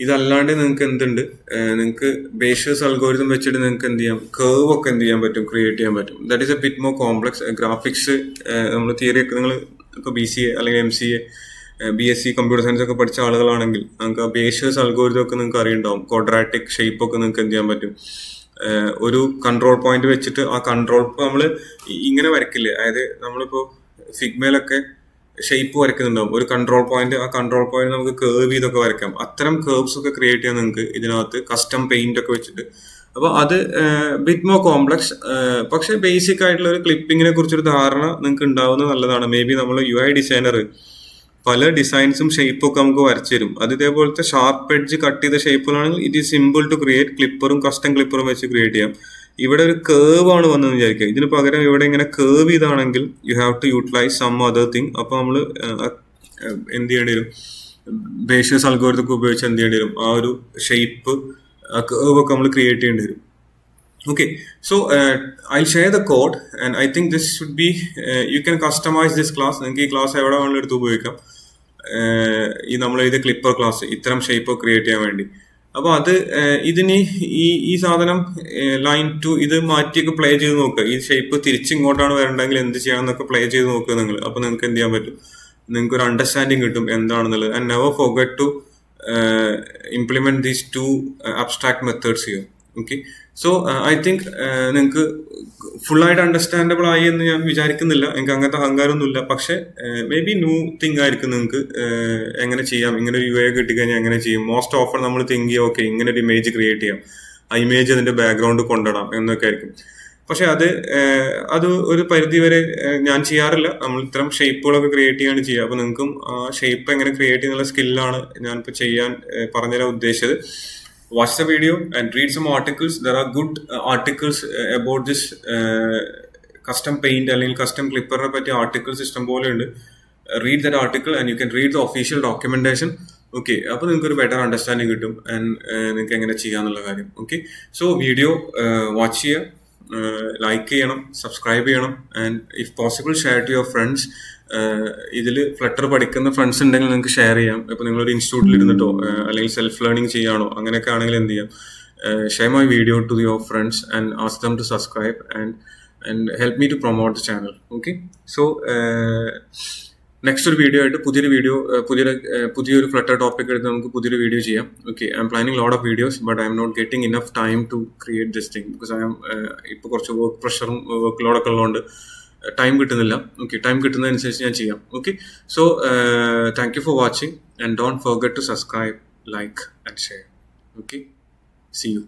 ഇതല്ലാണ്ട് നിങ്ങൾക്ക് എന്തുണ്ട്, നിങ്ങൾക്ക് ബേഷ്യസ് അൽഗോരിതം വെച്ചിട്ട് നിങ്ങൾക്ക് എന്ത് ചെയ്യാം, കേർവ് ഒക്കെ എന്ത് ചെയ്യാൻ പറ്റും, ക്രിയേറ്റ് ചെയ്യാൻ പറ്റും. That is A bit more complex. Graphics നമ്മൾ തിയറി ഒക്കെ നിങ്ങൾ ഇപ്പോൾ BCA അല്ലെങ്കിൽ MCA BSc കമ്പ്യൂട്ടർ സയൻസ് ഒക്കെ പഠിച്ച ആളുകളാണെങ്കിൽ നിങ്ങൾക്ക് ആ ബേഷ്യസ് അൽഗോരിതം ഒക്കെ നിങ്ങൾക്ക് അറിയുണ്ടാവും. ക്വാഡ്രാറ്റിക് ഷേപ്പ് ഒക്കെ നിങ്ങൾക്ക് എന്ത് ചെയ്യാൻ പറ്റും. ഒരു കൺട്രോൾ പോയിന്റ് വെച്ചിട്ട് ആ കൺട്രോൾ നമ്മൾ ഇങ്ങനെ വരക്കില്ലേ, അതായത് നമ്മളിപ്പോൾ ഫിഗ്മയിലൊക്കെ ഷേപ്പ് വരയ്ക്കുന്നുണ്ടാവും, ഒരു കൺട്രോൾ പോയിന്റ്, ആ കൺട്രോൾ പോയിന്റ് നമുക്ക് കേർവ് ചെയ്തൊക്കെ വരയ്ക്കാം. അത്തരം കേർവ്സ് ഒക്കെ ക്രിയേറ്റ് ചെയ്യാൻ നിങ്ങൾക്ക് ഇതിനകത്ത് കസ്റ്റം പെയിന്റ് ഒക്കെ വെച്ചിട്ട്. അപ്പോൾ അത് ബിറ്റ് മോർ കോംപ്ലക്സ്. പക്ഷെ ബേസിക് ആയിട്ടുള്ള ഒരു ക്ലിപ്പിങ്ങിനെ കുറിച്ചൊരു ധാരണ നിങ്ങൾക്ക് ഉണ്ടാവുന്നത് നല്ലതാണ്. മേ ബി നമ്മൾ UI ഡിസൈനർ പല ഡിസൈൻസും ഷേപ്പും ഒക്കെ നമുക്ക് വരച്ചു തരും. അത് ഇതേപോലത്തെ ഷാർപ്പ് എഡ്ജ് കട്ട് ചെയ്ത ഷേപ്പുകളാണെങ്കിൽ it is simple to create. ക്ലിപ്പറും കസ്റ്റം ക്ലിപ്പറും വെച്ച് ക്രിയേറ്റ് ചെയ്യാം. ഇവിടെ ഒരു കേർവ് ആണ് വന്നതെന്ന് വിചാരിക്കുക, ഇതിന് പകരം ഇവിടെ ഇങ്ങനെ കേർവ് ചെയ്താണെങ്കിൽ you have to utilise some other thing. അപ്പോൾ നമ്മൾ എന്ത് ചെയ്യേണ്ടി വരും, ബേഷ്യസ് അൽഗോരിതം ഉപയോഗിച്ച് എന്ത് ചെയ്യേണ്ടി വരും, ആ ഒരു ഷേപ്പ് കേർവ് ഒക്കെ നമ്മൾ ക്രിയേറ്റ് ചെയ്യേണ്ടി വരും. Okay, so I'll share the code and I think this should be, you can customize this class. നിങ്ങൾക്ക് ഈ ക്ലാസ് എവിടെ വേണമെങ്കിലും എടുത്ത് ഉപയോഗിക്കാം. ഈ നമ്മൾ എഴുതിയ ക്ലിപ്പർ ക്ലാസ് ഇത്തരം ഷേപ്പ് ക്രിയേറ്റ് ചെയ്യാൻ വേണ്ടി. അപ്പോൾ അത് ഇതിന് ഈ സാധനം ലൈൻ 2 ഇത് മാറ്റിയൊക്കെ പ്ലേ ചെയ്ത് നോക്കുക. ഈ ഷേപ്പ് തിരിച്ചിങ്ങോട്ടാണ് വരണ്ടെങ്കിൽ എന്ത് ചെയ്യാമെന്നൊക്കെ പ്ലേ ചെയ്ത് നോക്കുക നിങ്ങൾ. അപ്പോൾ നിങ്ങൾക്ക് എന്ത് ചെയ്യാൻ പറ്റും, നിങ്ങൾക്ക് ഒരു അണ്ടർസ്റ്റാൻഡിങ് കിട്ടും എന്താണെന്നുള്ളത്. And never forget to implement these 2 abstract methods here. Okay, so I think നിങ്ങൾക്ക് ഫുള്ളായിട്ട് അണ്ടർസ്റ്റാൻഡബിൾ ആയി എന്ന് ഞാൻ വിചാരിക്കുന്നില്ല. എനിക്ക് അങ്ങനത്തെ അഹങ്കാരമൊന്നുമില്ല. പക്ഷെ മേ ബി ന്യൂ തിങ് ആയിരിക്കും നിങ്ങൾക്ക്. എങ്ങനെ ചെയ്യാം, ഇങ്ങനെ ഒരു UI കിട്ടിക്കഴിഞ്ഞാൽ എങ്ങനെ ചെയ്യും. മോസ്റ്റ് ഓഫൺ നമ്മൾ തിങ്ക് ചെയ്യാം, ഓക്കെ ഇങ്ങനെ ഒരു ഇമേജ് ക്രിയേറ്റ് ചെയ്യാം, ആ ഇമേജ് അതിന്റെ ബാക്ക്ഗ്രൗണ്ട് കൊണ്ടിടാം എന്നൊക്കെ ആയിരിക്കും. പക്ഷെ അത് ഒരു പരിധി വരെ ഞാൻ ചെയ്യാറില്ല. നമ്മൾ ഇത്തരം ഷേപ്പുകളൊക്കെ ക്രിയേറ്റ് ചെയ്യാണ് ചെയ്യുക. അപ്പോൾ നിങ്ങൾക്കും ആ ഷേപ്പ് എങ്ങനെ ക്രിയേറ്റ് ചെയ്യുന്നുള്ള സ്കില്ലാണ് ഞാനിപ്പോൾ ചെയ്യാൻ പറഞ്ഞുതരാൻ ഉദ്ദേശിച്ചത്. Watch the video and read some articles. There are good articles about this custom paint അല്ലെങ്കിൽ custom clipper പറ്റിയ articles ഇഷ്ടം പോലെ ഉണ്ട്. Read that article and you can read the official documentation. Okay, അപ്പോൾ നിങ്ങൾക്ക് ഒരു ബെറ്റർ അണ്ടർസ്റ്റാൻഡിങ് കിട്ടും and നിങ്ങൾക്ക് എങ്ങനെ ചെയ്യാന്നുള്ള കാര്യം. ഓക്കെ, സോ വീഡിയോ വാച്ച് ചെയ്യുക, ലൈക്ക് ചെയ്യണം, സബ്സ്ക്രൈബ് ചെയ്യണം and if possible share to your friends. ഇതിൽ ഫ്ലട്ടർ പഠിക്കുന്ന ഫ്രണ്ട്സ് ഉണ്ടെങ്കിൽ നിങ്ങൾക്ക് ഷെയർ ചെയ്യാം. ഇപ്പോൾ നിങ്ങളൊരു ഇൻസ്റ്റിറ്റ്യൂട്ടിൽ ഇരുന്നിട്ടോ അല്ലെങ്കിൽ സെൽഫ് ലേണിംഗ് ചെയ്യാണോ അങ്ങനെയൊക്കെ ആണെങ്കിൽ എന്ത് ചെയ്യാം, share my video to your friends and ask them to subscribe and help me to promote the channel. Okay, so next ഒരു വീഡിയോ ആയിട്ട് പുതിയൊരു ഫ്ലട്ടർ ടോപ്പിക് എടുത്ത് നമുക്ക് പുതിയൊരു വീഡിയോ ചെയ്യാം. Okay, I'm planning lot of videos but I'm not getting enough time to create this thing because I'm ഇപ്പോൾ കുറച്ച് work പ്രഷറും വർക്ക് ലോഡൊക്കെ ഉള്ളതുകൊണ്ട് ടൈം കിട്ടുന്നില്ല. ഓക്കെ, ടൈം കിട്ടുന്നതനുസരിച്ച് ഞാൻ ചെയ്യാം. Okay, so thank you for watching and don't forget to subscribe, like and share. Okay, see U.